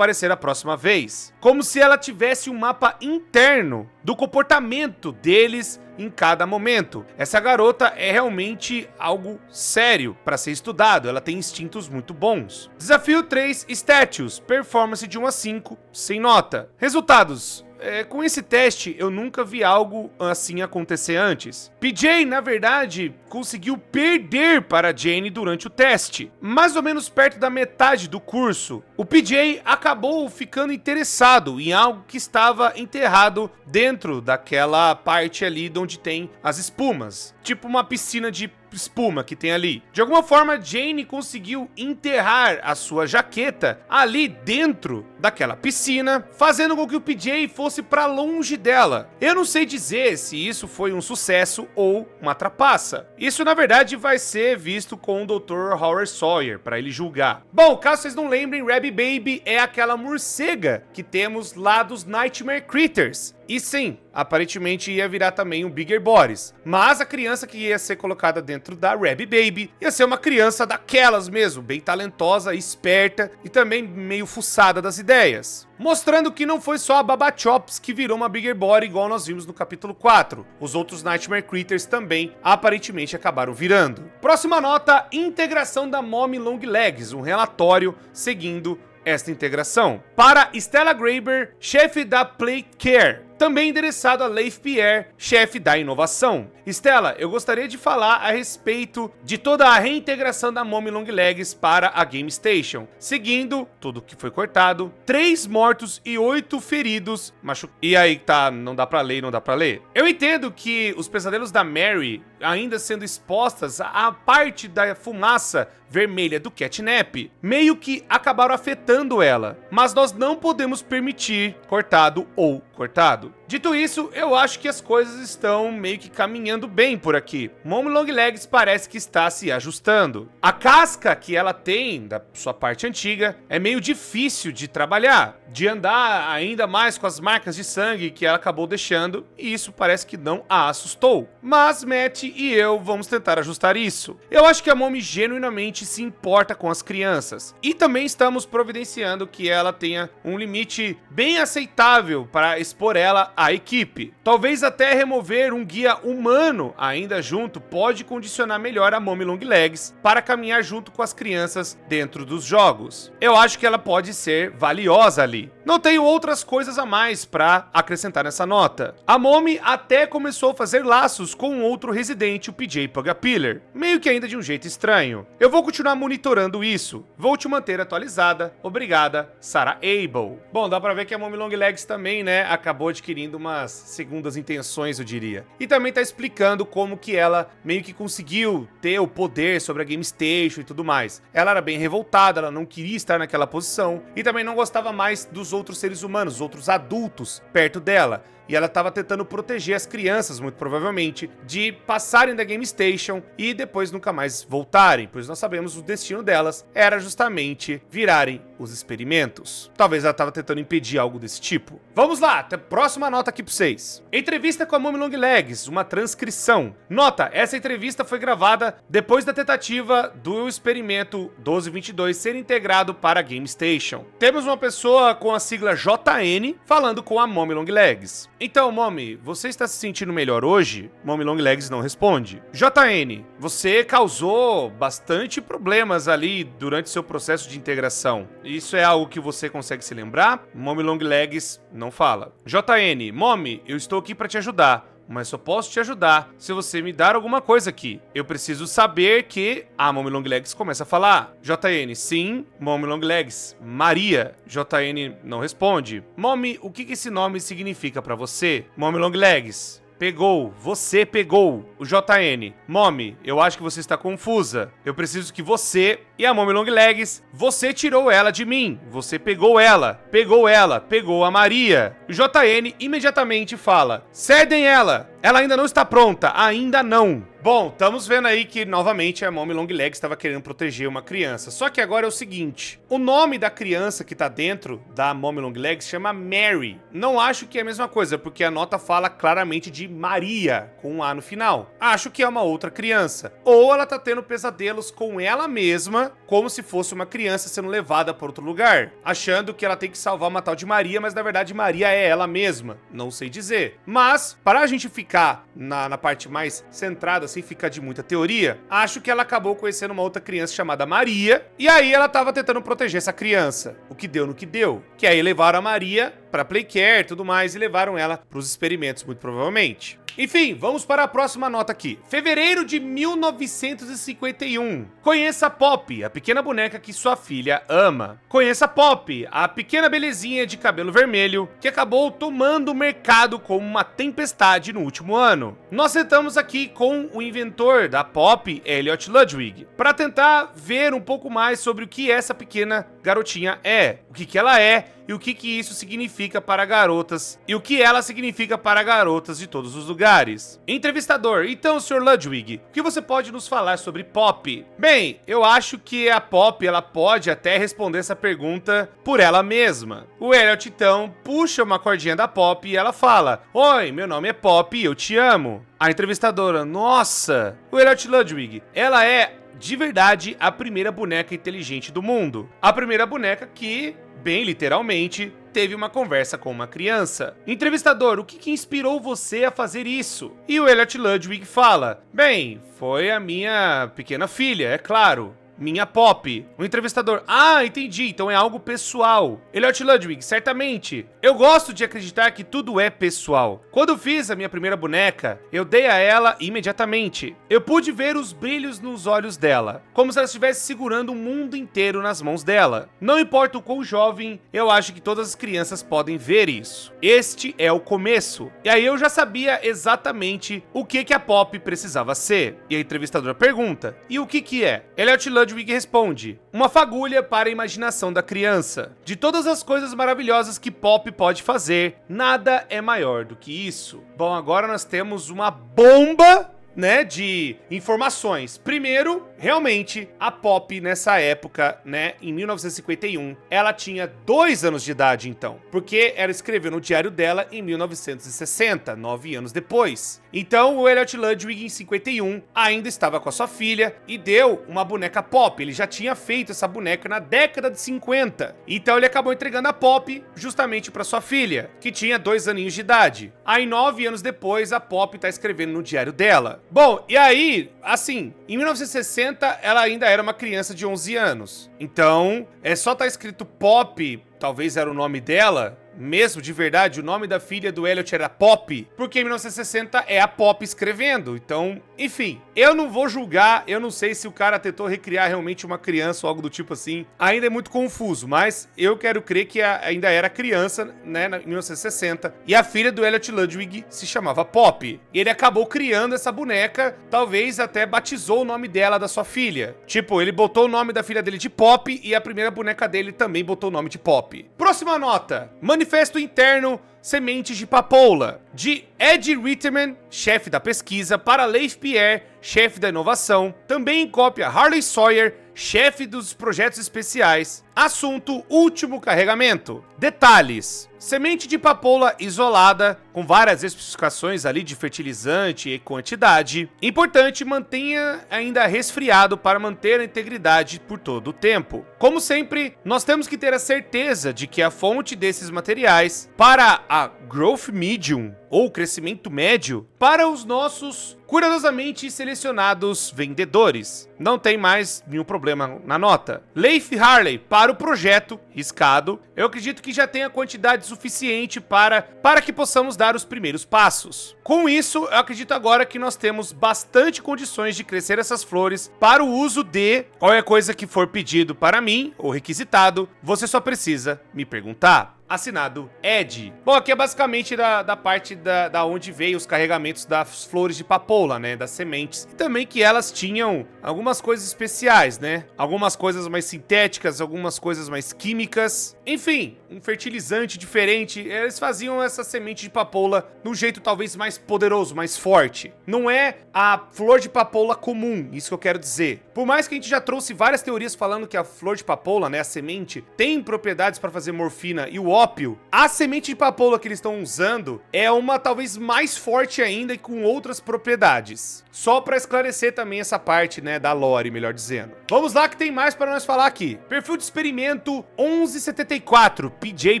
a próxima vez. Como se ela tivesse um mapa interno do comportamento deles em cada momento. Essa garota é realmente algo sério para ser estudado, ela tem instintos muito bons. Desafio 3, Status. Performance de 1 a 5, sem nota. Resultados: com esse teste, eu nunca vi algo assim acontecer antes. PJ, na verdade, conseguiu perder para Jane durante o teste. Mais ou menos perto da metade do curso, o PJ acabou ficando interessado em algo que estava enterrado dentro daquela parte ali de onde tem as espumas. Tipo uma piscina de espuma que tem ali. De alguma forma, Jane conseguiu enterrar a sua jaqueta ali dentro daquela piscina, fazendo com que o PJ fosse para longe dela. Eu não sei dizer se isso foi um sucesso ou uma trapaça. Isso, na verdade, vai ser visto com o Dr. Howard Sawyer, para ele julgar. Bom, caso vocês não lembrem, Rabby Baby é aquela morcega que temos lá dos Nightmare Critters. E sim, aparentemente ia virar também um Bigger Boris. Mas a criança que ia ser colocada dentro da Rabby Baby ia ser uma criança daquelas mesmo, bem talentosa, esperta e também meio fuçada das ideias. Mostrando que não foi só a Baba Chops que virou uma Bigger Body igual nós vimos no capítulo 4. Os outros Nightmare Critters também aparentemente acabaram virando. Próxima nota: integração da Mommy Long Legs, um relatório seguindo esta integração. Para Stella Graber, chefe da Play Care. Também endereçado a Leif Pierre, chefe da inovação. Stella, eu gostaria de falar a respeito de toda a reintegração da Mommy Long Legs para a Game Station. Seguindo tudo que foi cortado, 3 mortos e 8 feridos. E aí tá, não dá pra ler, não dá pra ler. Eu entendo que os pesadelos da Mary, ainda sendo expostas à parte da fumaça vermelha do catnap, meio que acabaram afetando ela. Mas nós não podemos permitir cortado ou cortado. Dito isso, eu acho que as coisas estão meio que caminhando bem por aqui. Mommy Long Legs parece que está se ajustando. A casca que ela tem da sua parte antiga é meio difícil de trabalhar, de andar ainda mais com as marcas de sangue que ela acabou deixando, e isso parece que não a assustou. Mas Matt e eu vamos tentar ajustar isso. Eu acho que a Mommy genuinamente se importa com as crianças, e também estamos providenciando que ela tenha um limite bem aceitável para expor ela à equipe. Talvez até remover um guia humano ainda junto pode condicionar melhor a Mommy Long Legs para caminhar junto com as crianças dentro dos jogos. Eu acho que ela pode ser valiosa ali. Não tenho outras coisas a mais para acrescentar nessa nota. A Mommy até começou a fazer laços com outro residente, o PJ Pugapiller, meio que ainda de um jeito estranho. Eu vou continuar monitorando isso. Vou te manter atualizada. Obrigada, Sarah Abel. Bom, dá pra ver que a Mommy Long Legs também, né, acabou adquirindo umas segundas intenções, eu diria. E também tá explicando como que ela meio que conseguiu ter o poder sobre a Game Station e tudo mais. Ela era bem revoltada, ela não queria estar naquela posição e também não gostava mais dos outros seres humanos, os outros adultos perto dela. E ela estava tentando proteger as crianças, muito provavelmente, de passarem da Game Station e depois nunca mais voltarem, pois nós sabemos o destino delas era justamente virarem os experimentos. Talvez ela estava tentando impedir algo desse tipo. Vamos lá, próxima nota aqui para vocês. Entrevista com a Mommy Long Legs, uma transcrição. Nota, essa entrevista foi gravada depois da tentativa do experimento 1222 ser integrado para a Game Station. Temos uma pessoa com a sigla JN falando com a Mommy Long Legs. Então, Mommy, você está se sentindo melhor hoje? Mommy Longlegs não responde. JN, você causou bastante problemas ali durante seu processo de integração. Isso é algo que você consegue se lembrar? Mommy Longlegs não fala. JN, Mommy, eu estou aqui para te ajudar. Mas só posso te ajudar se você me dar alguma coisa aqui. Eu preciso saber que... Mommy Longlegs começa a falar. JN, sim. Mommy Longlegs, Maria. JN não responde. Mommy, o que esse nome significa pra você? Mommy Longlegs, pegou, você pegou. O JN, Mommy, eu acho que você está confusa. Eu preciso que você e a Mommy Longlegs, você tirou ela de mim. Você pegou ela, pegou a Maria. O JN imediatamente fala, cedem ela ainda não está pronta, ainda não. Bom, estamos vendo aí que, novamente, a Mommy Longlegs estava querendo proteger uma criança. Só que agora é o seguinte, o nome da criança que tá dentro da Mommy Longlegs chama Mary. Não acho que é a mesma coisa, porque a nota fala claramente de Maria, com um A no final. Acho que é uma outra criança. Ou ela tá tendo pesadelos com ela mesma, como se fosse uma criança sendo levada para outro lugar, achando que ela tem que salvar uma tal de Maria, mas na verdade Maria é ela mesma. Não sei dizer. Mas, para a gente ficar na parte mais centrada, sem ficar de muita teoria, acho que ela acabou conhecendo uma outra criança chamada Maria, e aí ela tava tentando proteger essa criança. O que deu no que deu. Que aí levaram a Maria pra Playcare e tudo mais, e levaram ela pros experimentos, muito provavelmente. Enfim, vamos para a próxima nota aqui. Fevereiro de 1951. Conheça Pop, a pequena boneca que sua filha ama. Conheça Pop, a pequena belezinha de cabelo vermelho que acabou tomando o mercado como uma tempestade no último ano. Nós sentamos aqui com o inventor da Pop, Elliot Ludwig, para tentar ver um pouco mais sobre o que essa pequena garotinha é, o que ela é e o que isso significa para garotas e o que ela significa para garotas de todos os lugares. Entrevistador, então, Sr. Ludwig, o que você pode nos falar sobre Pop? Bem, eu acho que a Pop, ela pode até responder essa pergunta por ela mesma. O Elliot, então, puxa uma cordinha da Pop e ela fala, oi, meu nome é Pop e eu te amo. A entrevistadora, nossa, o Elliot Ludwig, ela é de verdade a primeira boneca inteligente do mundo. A primeira boneca que, bem literalmente, teve uma conversa com uma criança. Entrevistador, o que inspirou você a fazer isso? E o Elliot Ludwig fala, bem, foi a minha pequena filha, é claro. Minha Pop. O entrevistador, entendi, então é algo pessoal. Elliot Ludwig, certamente. Eu gosto de acreditar que tudo é pessoal. Quando fiz a minha primeira boneca, eu dei a ela imediatamente. Eu pude ver os brilhos nos olhos dela, como se ela estivesse segurando o mundo inteiro nas mãos dela. Não importa o quão jovem, eu acho que todas as crianças podem ver isso. Este é o começo. E aí eu já sabia exatamente o que a Pop precisava ser. E a entrevistadora pergunta, e o que é? Elliot Ludwig responde, uma fagulha para a imaginação da criança. De todas as coisas maravilhosas que Pop pode fazer, nada é maior do que isso. Bom, agora nós temos uma bomba, né, de informações. Primeiro, realmente, a Pop nessa época, né, em 1951, ela tinha 2 anos de idade então, porque ela escreveu no diário dela em 1960, 9 anos depois. Então, o Elliot Ludwig, em 51, ainda estava com a sua filha e deu uma boneca Pop. Ele já tinha feito essa boneca na década de 50. Então, ele acabou entregando a Pop justamente para sua filha, que tinha 2 aninhos de idade. Aí, 9 anos depois, a Pop tá escrevendo no diário dela. Bom, e aí, assim, em 1960, ela ainda era uma criança de 11 anos. Então, só tá escrito Pop, talvez era o nome dela, mesmo de verdade, o nome da filha do Elliot era Pop, porque em 1960 é a Pop escrevendo. Então, enfim, eu não vou julgar, eu não sei se o cara tentou recriar realmente uma criança ou algo do tipo assim. Ainda é muito confuso, mas eu quero crer que ainda era criança, né, em 1960, e a filha do Elliot Ludwig se chamava Pop. E ele acabou criando essa boneca, talvez até batizou o nome dela da sua filha. Tipo, ele botou o nome da filha dele de Pop e a primeira boneca dele também botou o nome de Pop. Próxima nota. Manifesto interno Sementes de Papoula, de Ed Ritterman, chefe da pesquisa, para Leif Pierre, chefe da inovação, também em cópia Harley Sawyer, chefe dos projetos especiais. Assunto: último carregamento. Detalhes: Semente de papoula isolada, com várias especificações ali de fertilizante e quantidade. Importante, mantenha ainda resfriado para manter a integridade por todo o tempo. Como sempre, nós temos que ter a certeza de que a fonte desses materiais para a Growth Medium, ou crescimento médio, para os nossos cuidadosamente selecionados vendedores. Não tem mais nenhum problema na nota. Leif Harley, para o projeto riscado, eu acredito que já tem a quantidade suficiente para que possamos dar os primeiros passos. Com isso, eu acredito agora que nós temos bastante condições de crescer essas flores para o uso de qualquer coisa que for pedido para mim, ou requisitado, você só precisa me perguntar. Assinado Ed. Bom, aqui é basicamente da parte da onde veio os carregamentos das flores de papoula, né, das sementes. E também que elas tinham algumas coisas especiais, né, algumas coisas mais sintéticas, algumas coisas mais químicas. Enfim, um fertilizante diferente. Eles faziam essa semente de papoula de um jeito talvez mais poderoso, mais forte. Não é a flor de papoula comum, isso que eu quero dizer. Por mais que a gente já trouxe várias teorias falando que a flor de papoula, né, a semente, tem propriedades para fazer morfina e o ópio, a semente de papoula que eles estão usando é uma talvez mais forte ainda e com outras propriedades. Só para esclarecer também essa parte, né, da lore, melhor dizendo. Vamos lá que tem mais para nós falar aqui. Perfil de experimento 1174, PJ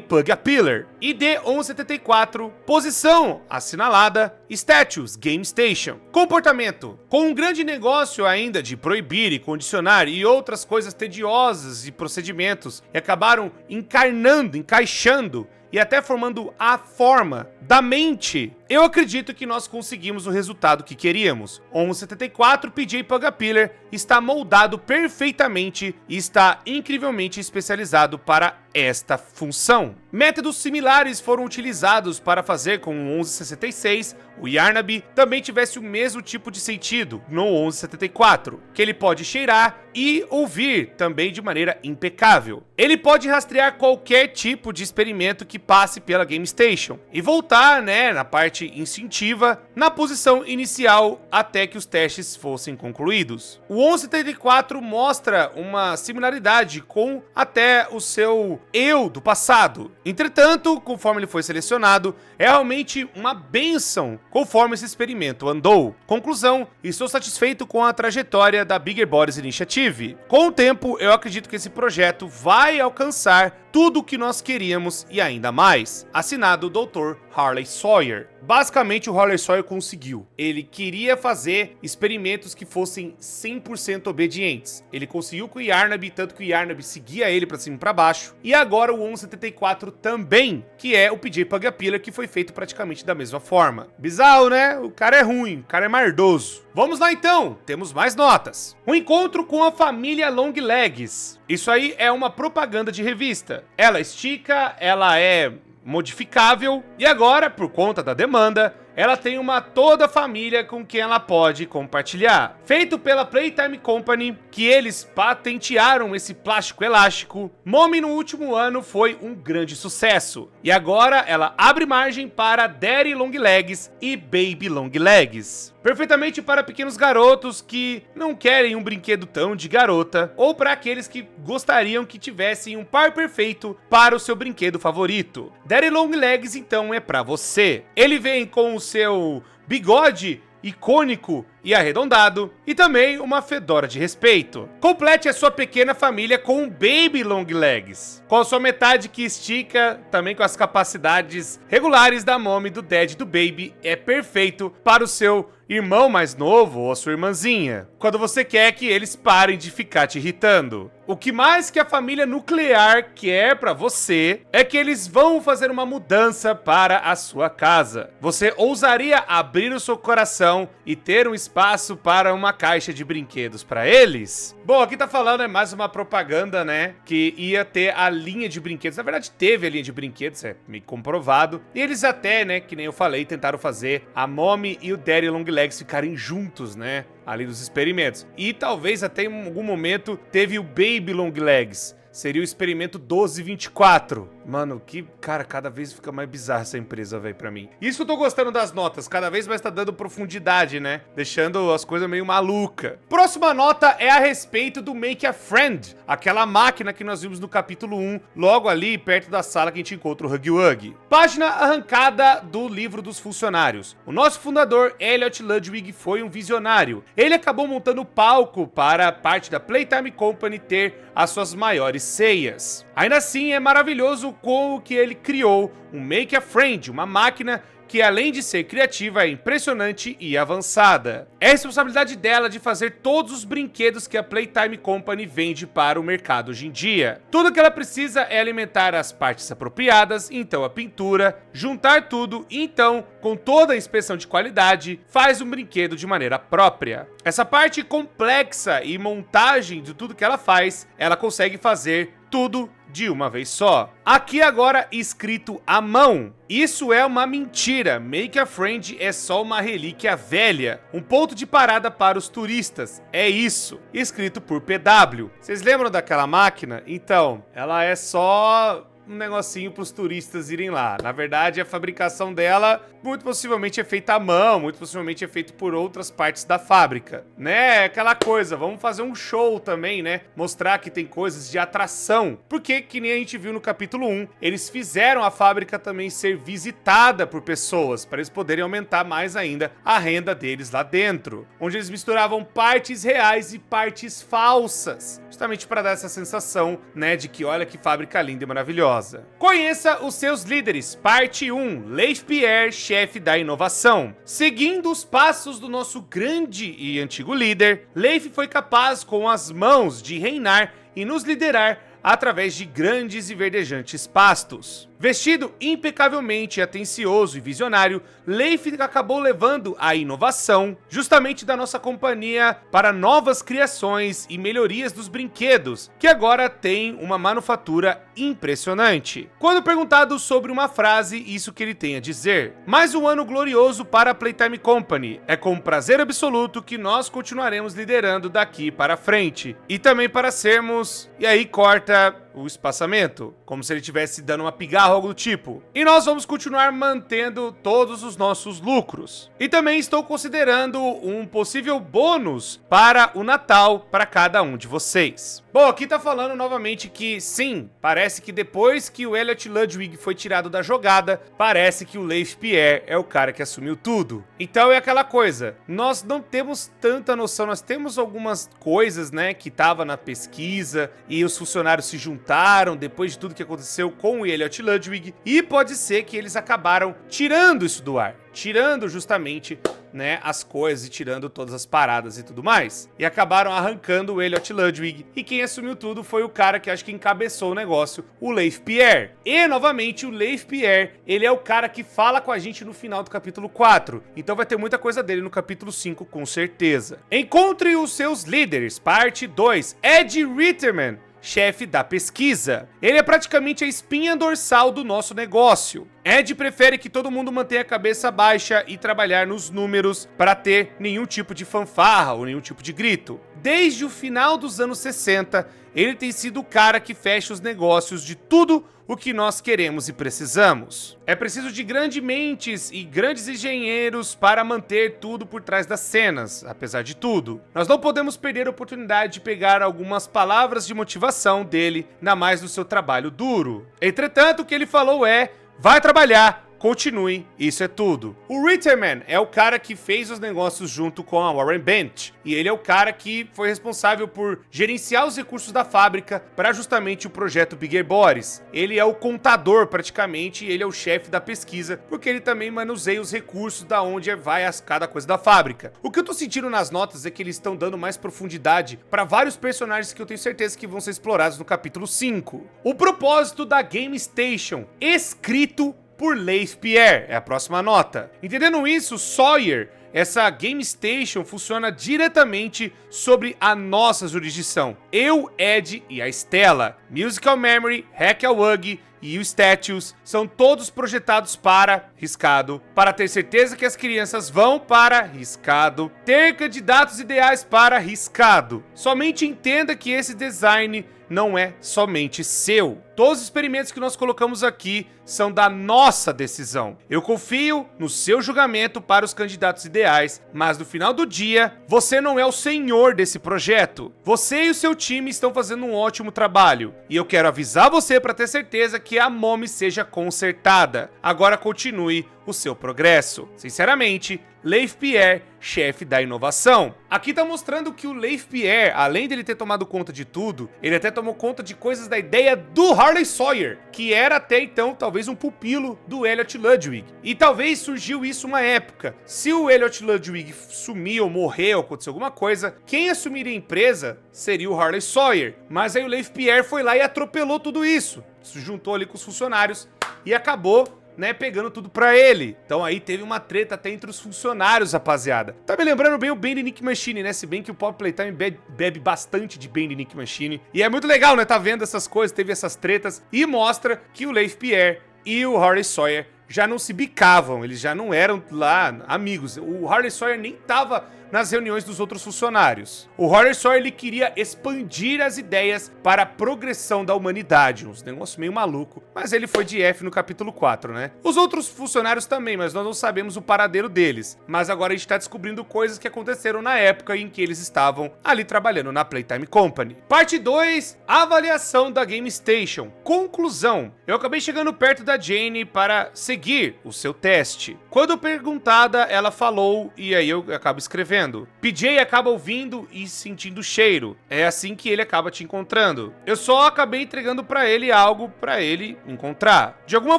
Pug Appealer. ID 1174, posição assinalada, status Game Station. Comportamento: com um grande negócio ainda de proibir e condicionar e outras coisas tediosas e procedimentos que acabaram encaixando e até formando a forma da mente, eu acredito que nós conseguimos o resultado que queríamos. 1174 PJ Pug Appealer está moldado perfeitamente e está incrivelmente especializado para esta função. Métodos similares foram utilizados para fazer com o 1166 o Yarnaby também tivesse o mesmo tipo de sentido no 1174, que ele pode cheirar e ouvir também de maneira impecável. Ele pode rastrear qualquer tipo de experimento que passe pela Game Station e voltar, né, na parte instintiva, na posição inicial até que os testes fossem concluídos. O 1174 mostra uma similaridade com até o seu eu do passado. Entretanto, conforme ele foi selecionado, é realmente uma bênção conforme esse experimento andou. Conclusão: estou satisfeito com a trajetória da Bigger Bodies Initiative. Com o tempo, eu acredito que esse projeto vai alcançar tudo o que nós queríamos e ainda mais. Assinado Dr. Harley Sawyer. Basicamente, o Harley Sawyer conseguiu. Ele queria fazer experimentos que fossem 100% obedientes. Ele conseguiu com o Yarnaby, tanto que o Yarnaby seguia ele pra cima e pra baixo. E agora o 1174 também, que é o PJ Pug Appealer, que foi feito praticamente da mesma forma. Bizarro, né? O cara é ruim, o cara é mardoso. Vamos lá então, temos mais notas. Um encontro com a família Longlegs. Isso aí é uma propaganda de revista. Ela estica, ela é modificável e agora, por conta da demanda, ela tem uma toda família com quem ela pode compartilhar. Feito pela Playtime Company, que eles patentearam esse plástico elástico, Mommy no último ano foi um grande sucesso. E agora ela abre margem para Daddy Longlegs e Baby Longlegs. Perfeitamente para pequenos garotos que não querem um brinquedo tão de garota, ou para aqueles que gostariam que tivessem um par perfeito para o seu brinquedo favorito. Daddy Longlegs então é para você. Ele vem com o seu bigode icônico e arredondado, e também uma fedora de respeito. Complete a sua pequena família com um Baby Longlegs, com a sua metade que estica, também com as capacidades regulares da Mommy, do Dad e do Baby. É perfeito para o seu irmão mais novo ou a sua irmãzinha, quando você quer que eles parem de ficar te irritando. O que mais que a família nuclear quer pra você é que eles vão fazer uma mudança para a sua casa. Você ousaria abrir o seu coração e ter um espaço para uma caixa de brinquedos para eles? Bom, aqui tá falando, é mais uma propaganda, né, que ia ter a linha de brinquedos. Na verdade, teve a linha de brinquedos, é meio comprovado. E eles até, né, que nem eu falei, tentaram fazer a Mommy e o Daddy Longlegs ficarem juntos, né, ali dos experimentos. E talvez até em algum momento teve o Baby Longlegs. Seria o experimento 1224. Mano, cara, cada vez fica mais bizarra essa empresa, velho, pra mim. Isso que eu tô gostando das notas, cada vez mais tá dando profundidade, né? Deixando as coisas meio maluca. Próxima nota é a respeito do Make a Friend, aquela máquina que nós vimos no capítulo 1, logo ali perto da sala que a gente encontra o Huggy Wuggy. Página arrancada do livro dos funcionários. O nosso fundador, Elliot Ludwig, foi um visionário. Ele acabou montando palco para parte da Playtime Company ter as suas maiores ceias. Ainda assim, é maravilhoso com o que ele criou, um Make a Friend, uma máquina que além de ser criativa, é impressionante e avançada. É responsabilidade dela de fazer todos os brinquedos que a Playtime Company vende para o mercado hoje em dia. Tudo que ela precisa é alimentar as partes apropriadas, então a pintura, juntar tudo e então, com toda a inspeção de qualidade, faz um brinquedo de maneira própria. Essa parte complexa e montagem de tudo que ela faz, ela consegue fazer tudo de uma vez só. Aqui agora escrito à mão. Isso é uma mentira. Make a Friend é só uma relíquia velha. Um ponto de parada para os turistas. É isso. Escrito por PW. Vocês lembram daquela máquina? Então, ela é só um negocinho para os turistas irem lá. Na verdade, a fabricação dela muito possivelmente é feita à mão, muito possivelmente é feito por outras partes da fábrica, né? Aquela coisa, vamos fazer um show também, né? Mostrar que tem coisas de atração. Porque, que nem a gente viu no capítulo 1, eles fizeram a fábrica também ser visitada por pessoas, para eles poderem aumentar mais ainda a renda deles lá dentro, onde eles misturavam partes reais e partes falsas, justamente para dar essa sensação, né, de que olha que fábrica linda e maravilhosa. Conheça os seus líderes, parte 1, Leif Pierre, chefe da inovação. Seguindo os passos do nosso grande e antigo líder, Leif foi capaz com as mãos de reinar e nos liderar através de grandes e verdejantes pastos. Vestido impecavelmente atencioso e visionário, Leif acabou levando a inovação justamente da nossa companhia para novas criações e melhorias dos brinquedos, que agora tem uma manufatura impressionante. Quando perguntado sobre uma frase, isso que ele tem a dizer: mais um ano glorioso para a Playtime Company. É com prazer absoluto que nós continuaremos liderando daqui para frente. E também para sermos... E aí corta o espaçamento, como se ele estivesse dando uma pigarra ou algo do tipo. E nós vamos continuar mantendo todos os nossos lucros. E também estou considerando um possível bônus para o Natal para cada um de vocês. Bom, aqui tá falando novamente que sim, parece que depois que o Elliot Ludwig foi tirado da jogada, parece que o Leif Pierre é o cara que assumiu tudo. Então é aquela coisa, nós não temos tanta noção, nós temos algumas coisas, né, que tava na pesquisa e os funcionários se juntaram depois de tudo que aconteceu com o Elliot Ludwig, e pode ser que eles acabaram tirando isso do ar, tirando justamente, né, as coisas e tirando todas as paradas e tudo mais. E acabaram arrancando o Elliot Ludwig. E quem assumiu tudo foi o cara que acho que encabeçou o negócio, o Leif Pierre. E, novamente, o Leif Pierre, ele é o cara que fala com a gente no final do capítulo 4. Então vai ter muita coisa dele no capítulo 5, com certeza. Encontre os seus líderes, parte 2. Ed Ritterman, chefe da pesquisa. Ele é praticamente a espinha dorsal do nosso negócio. Ed prefere que todo mundo mantenha a cabeça baixa e trabalhar nos números para ter nenhum tipo de fanfarra ou nenhum tipo de grito. Desde o final dos anos 60, ele tem sido o cara que fecha os negócios de tudo o que nós queremos e precisamos. É preciso de grandes mentes e grandes engenheiros para manter tudo por trás das cenas, apesar de tudo. Nós não podemos perder a oportunidade de pegar algumas palavras de motivação dele, ainda mais no seu trabalho duro. Entretanto, o que ele falou é: vai trabalhar, continue, isso é tudo. O Ritterman é o cara que fez os negócios junto com a Warren Bench, e ele é o cara que foi responsável por gerenciar os recursos da fábrica para justamente o projeto Bigger Boris. Ele é o contador praticamente, e ele é o chefe da pesquisa, porque ele também manuseia os recursos da onde vai cada coisa da fábrica. O que eu tô sentindo nas notas é que eles estão dando mais profundidade para vários personagens que eu tenho certeza que vão ser explorados no capítulo 5. O propósito da Game Station, escrito por Leif Pierre, é a próxima nota. Entendendo isso, Sawyer, essa Game Station funciona diretamente sobre a nossa jurisdição. Eu, Ed e a Stella. Musical Memory, Hack a Wuggy e o Statues são todos projetados para riscado, para ter certeza que as crianças vão para riscado, ter candidatos ideais para riscado. Somente entenda que esse design não é somente seu. Todos os experimentos que nós colocamos aqui são da nossa decisão. Eu confio no seu julgamento para os candidatos ideais, mas no final do dia, você não é o senhor desse projeto. Você e o seu time estão fazendo um ótimo trabalho, e eu quero avisar você para ter certeza que a Mommy seja consertada. Agora continue o seu progresso. Sinceramente, Leif Pierre, chefe da inovação. Aqui tá mostrando que o Leif Pierre, além dele ter tomado conta de tudo, ele até tomou conta de coisas da ideia do Harley Sawyer, que era até então talvez um pupilo do Elliot Ludwig. E talvez surgiu isso uma época. Se o Elliot Ludwig sumiu, morreu, aconteceu alguma coisa, quem assumiria a empresa seria o Harley Sawyer. Mas aí o Leif Pierre foi lá e atropelou tudo isso. Se juntou ali com os funcionários e acabou, né, pegando tudo pra ele. Então aí teve uma treta até entre os funcionários, rapaziada. Tá me lembrando bem o Band Nick Machine, né? Se bem que o Pop Playtime bebe bastante de Band Nick Machine. E é muito legal, né? Tá vendo essas coisas, teve essas tretas. E mostra que o Leif Pierre e o Harley Sawyer já não se bicavam. Eles já não eram lá amigos. O Harley Sawyer nem tava nas reuniões dos outros funcionários. O Harley Sawyer, ele queria expandir as ideias para a progressão da humanidade, uns negócios meio maluco, mas ele foi de F no capítulo 4, né? Os outros funcionários também, mas nós não sabemos o paradeiro deles. Mas agora a gente tá descobrindo coisas que aconteceram na época em que eles estavam ali trabalhando na Playtime Company. Parte 2, avaliação da Game Station. Conclusão, eu acabei chegando perto da Jane para seguir o seu teste. Quando perguntada, ela falou, e aí eu acabo escrevendo: PJ acaba ouvindo e sentindo o cheiro. É assim que ele acaba te encontrando. Eu só acabei entregando pra ele algo pra ele encontrar. De alguma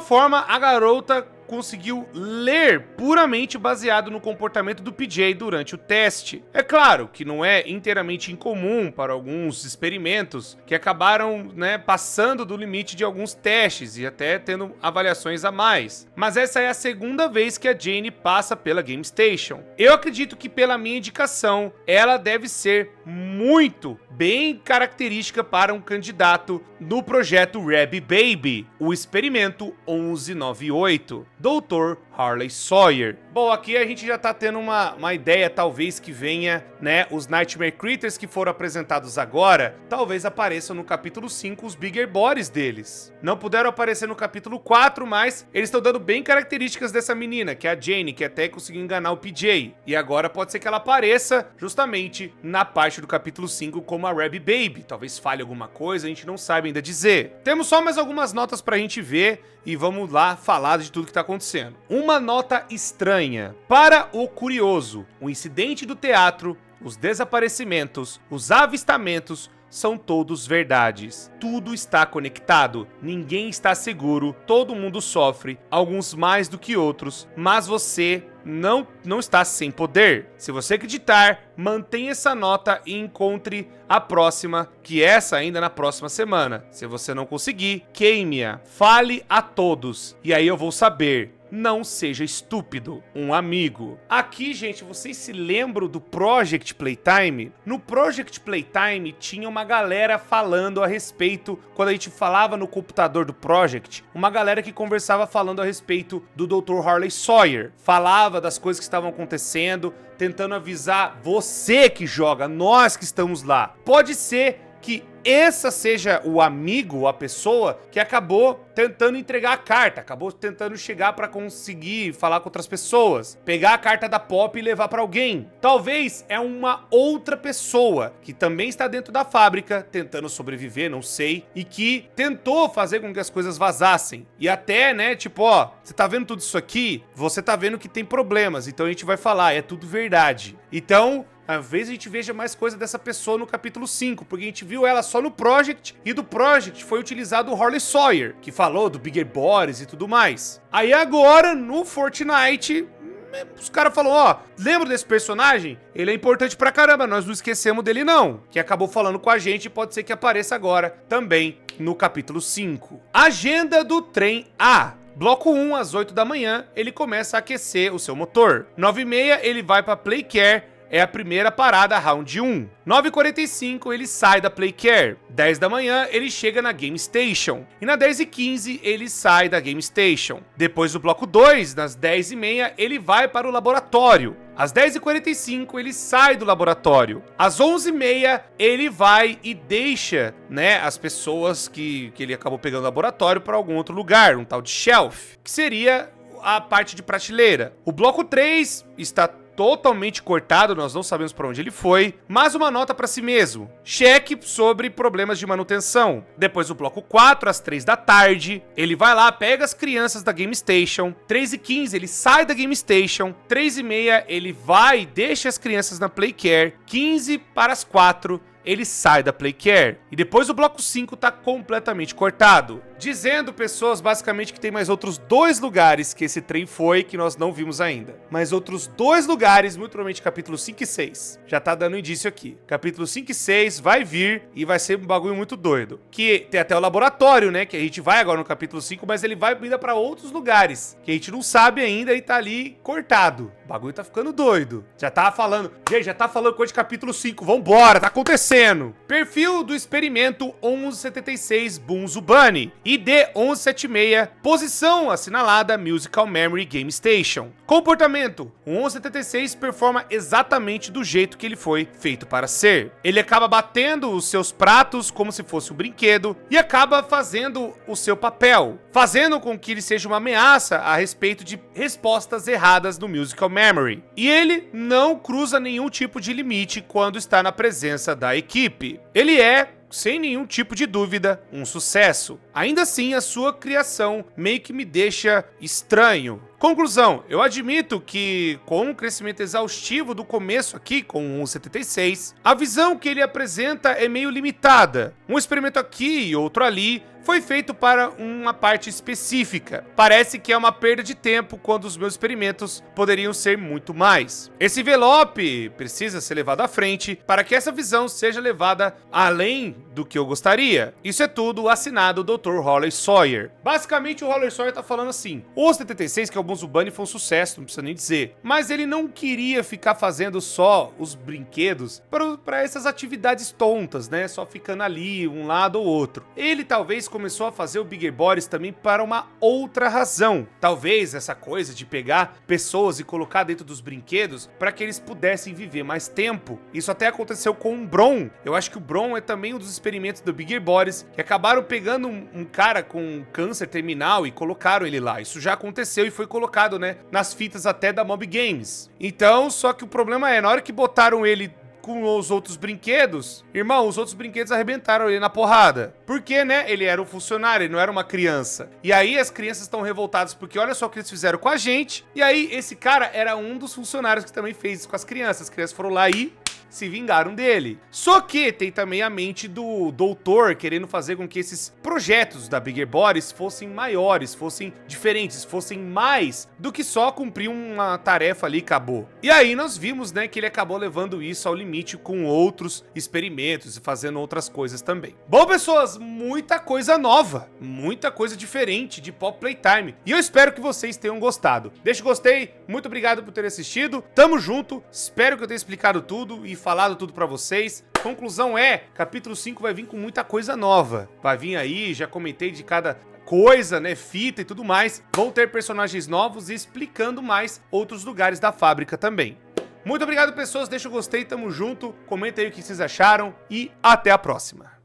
forma, a garota conseguiu ler puramente baseado no comportamento do PJ durante o teste. É claro que não é inteiramente incomum para alguns experimentos que acabaram, né, passando do limite de alguns testes e até tendo avaliações a mais. Mas essa é a segunda vez que a Jane passa pela Game Station. Eu acredito que, pela minha indicação, ela deve ser muito bem característica para um candidato no projeto Rabbit Baby, o experimento 1198. Dr. Harley Sawyer. Bom, aqui a gente já tá tendo uma ideia, talvez, que venha, né, os Nightmare Critters que foram apresentados agora, talvez apareçam no capítulo 5 os Bigger Bodies deles. Não puderam aparecer no capítulo 4, mas eles estão dando bem características dessa menina, que é a Jane, que até conseguiu enganar o PJ. E agora pode ser que ela apareça justamente na parte do capítulo 5 como a Rabbit Baby. Talvez falhe alguma coisa, a gente não sabe ainda dizer. Temos só mais algumas notas pra gente ver e vamos lá falar de tudo que tá acontecendo. Uma nota estranha. Para o curioso, o incidente do teatro, os desaparecimentos, os avistamentos são todos verdades. Tudo está conectado, ninguém está seguro, todo mundo sofre, alguns mais do que outros, mas você não está sem poder. Se você acreditar, mantenha essa nota e encontre a próxima, que é essa ainda na próxima semana. Se você não conseguir, queime-a, fale a todos, e aí eu vou saber. Não seja estúpido, um amigo. Aqui, gente, vocês se lembram do Project Playtime? No Project Playtime tinha uma galera falando a respeito, quando a gente falava no computador do Project, uma galera que conversava falando a respeito do Dr. Harley Sawyer. Falava das coisas que estavam acontecendo, tentando avisar você que joga, nós que estamos lá. Pode ser que essa seja o amigo, a pessoa que acabou tentando entregar a carta, acabou tentando chegar pra conseguir falar com outras pessoas, pegar a carta da Pop e levar pra alguém. Talvez é uma outra pessoa que também está dentro da fábrica, tentando sobreviver, não sei, e que tentou fazer com que as coisas vazassem. E até, né, tipo, ó, você tá vendo tudo isso aqui? Você tá vendo que tem problemas, então a gente vai falar, é tudo verdade. Então, às vezes a gente veja mais coisa dessa pessoa no capítulo 5, porque a gente viu ela só no Project, e do Project foi utilizado o Harley Sawyer, que falou do Bigger Bodies e tudo mais. Aí agora, no Fortnite, os caras falaram, ó, lembra desse personagem? Ele é importante pra caramba, nós não esquecemos dele não. Que acabou falando com a gente e pode ser que apareça agora também no capítulo 5. Agenda do trem A. Bloco 1, às 8 da manhã, ele começa a aquecer o seu motor. 9h30, ele vai pra Playcare é a primeira parada, round 1. 9h45 ele sai da Playcare. 10 da manhã ele chega na Game Station. E na 10h15 ele sai da Game Station. Depois do bloco 2, nas 10h30, ele vai para o laboratório. Às 10h45 ele sai do laboratório. Às 11h30 ele vai e deixa, né, as pessoas que ele acabou pegando no laboratório para algum outro lugar, um tal de shelf, que seria a parte de prateleira. O bloco 3 está totalmente cortado, nós não sabemos para onde ele foi, mas uma nota para si mesmo. Cheque sobre problemas de manutenção. Depois do bloco 4, às 3 da tarde, ele vai lá, pega as crianças da Game Station. 3h15 ele sai da Game Station. 3h30 ele vai e deixa as crianças na Playcare. 15 para as 4 ele sai da Playcare. E depois o bloco 5 tá completamente cortado, dizendo, pessoas, basicamente que tem mais outros 2 lugares que esse trem foi, que nós não vimos ainda. Mais outros 2 lugares, muito provavelmente capítulo 5 e 6. Já tá dando indício aqui. Capítulo 5 e 6 vai vir e vai ser um bagulho muito doido. Que tem até o laboratório, né, que a gente vai agora no capítulo 5, mas ele vai ainda pra outros lugares, que a gente não sabe ainda e tá ali cortado. O bagulho tá ficando doido. Já tá falando, gente, já tá falando coisa de capítulo 5, vambora, tá acontecendo. Perfil do experimento 1176 Bunzu Bunny. ID 1176, posição assinalada Musical Memory Game Station. Comportamento: o 1176 performa exatamente do jeito que ele foi feito para ser. Ele acaba batendo os seus pratos como se fosse um brinquedo e acaba fazendo o seu papel, fazendo com que ele seja uma ameaça a respeito de respostas erradas no Musical Memory. E ele não cruza nenhum tipo de limite quando está na presença da equipe. Ele é, sem nenhum tipo de dúvida, um sucesso. Ainda assim, a sua criação meio que me deixa estranho. Conclusão: eu admito que, com um crescimento exaustivo do começo aqui, com o 1.76, a visão que ele apresenta é meio limitada. Um experimento aqui e outro ali foi feito para uma parte específica. Parece que é uma perda de tempo quando os meus experimentos poderiam ser muito mais. Esse envelope precisa ser levado à frente para que essa visão seja levada além do que eu gostaria. Isso é tudo assinado Dr. Holly Sawyer. Basicamente, o Holly Sawyer tá falando assim: o 76, que é o Bunzu Bunny, foi um sucesso, não precisa nem dizer. Mas ele não queria ficar fazendo só os brinquedos para essas atividades tontas, né? Só ficando ali, um lado ou outro. Ele talvez começou a fazer o Bigger Bodies também para uma outra razão. Talvez essa coisa de pegar pessoas e colocar dentro dos brinquedos para que eles pudessem viver mais tempo. Isso até aconteceu com o Bron. Eu acho que o Bron é também um dos experimentos do Bigger Bodies, que acabaram pegando um cara com câncer terminal e colocaram ele lá. Isso já aconteceu e foi colocado, né, nas fitas até da Mob Games. Então, só que o problema é, na hora que botaram ele com os outros brinquedos, irmão, os outros brinquedos arrebentaram ele na porrada. Porque, né, ele era um funcionário, ele não era uma criança. E aí as crianças estão revoltadas porque olha só o que eles fizeram com a gente. E aí esse cara era um dos funcionários que também fez isso com as crianças. As crianças foram lá e se vingaram dele. Só que tem também a mente do doutor querendo fazer com que esses projetos da Bigger Bodies fossem maiores, fossem diferentes, fossem mais do que só cumprir uma tarefa ali e acabou. E aí nós vimos, né, que ele acabou levando isso ao limite com outros experimentos e fazendo outras coisas também. Bom, pessoas, muita coisa nova, muita coisa diferente de Pop Playtime. E eu espero que vocês tenham gostado. Deixa o gostei, muito obrigado por ter assistido. Tamo junto, espero que eu tenha explicado tudo e falado tudo pra vocês. Conclusão é, capítulo 5 vai vir com muita coisa nova. Vai vir aí, já comentei de cada coisa, né, fita e tudo mais. Vão ter personagens novos e explicando mais outros lugares da fábrica também. Muito obrigado, pessoas, deixa o gostei, tamo junto. Comenta aí o que vocês acharam e até a próxima.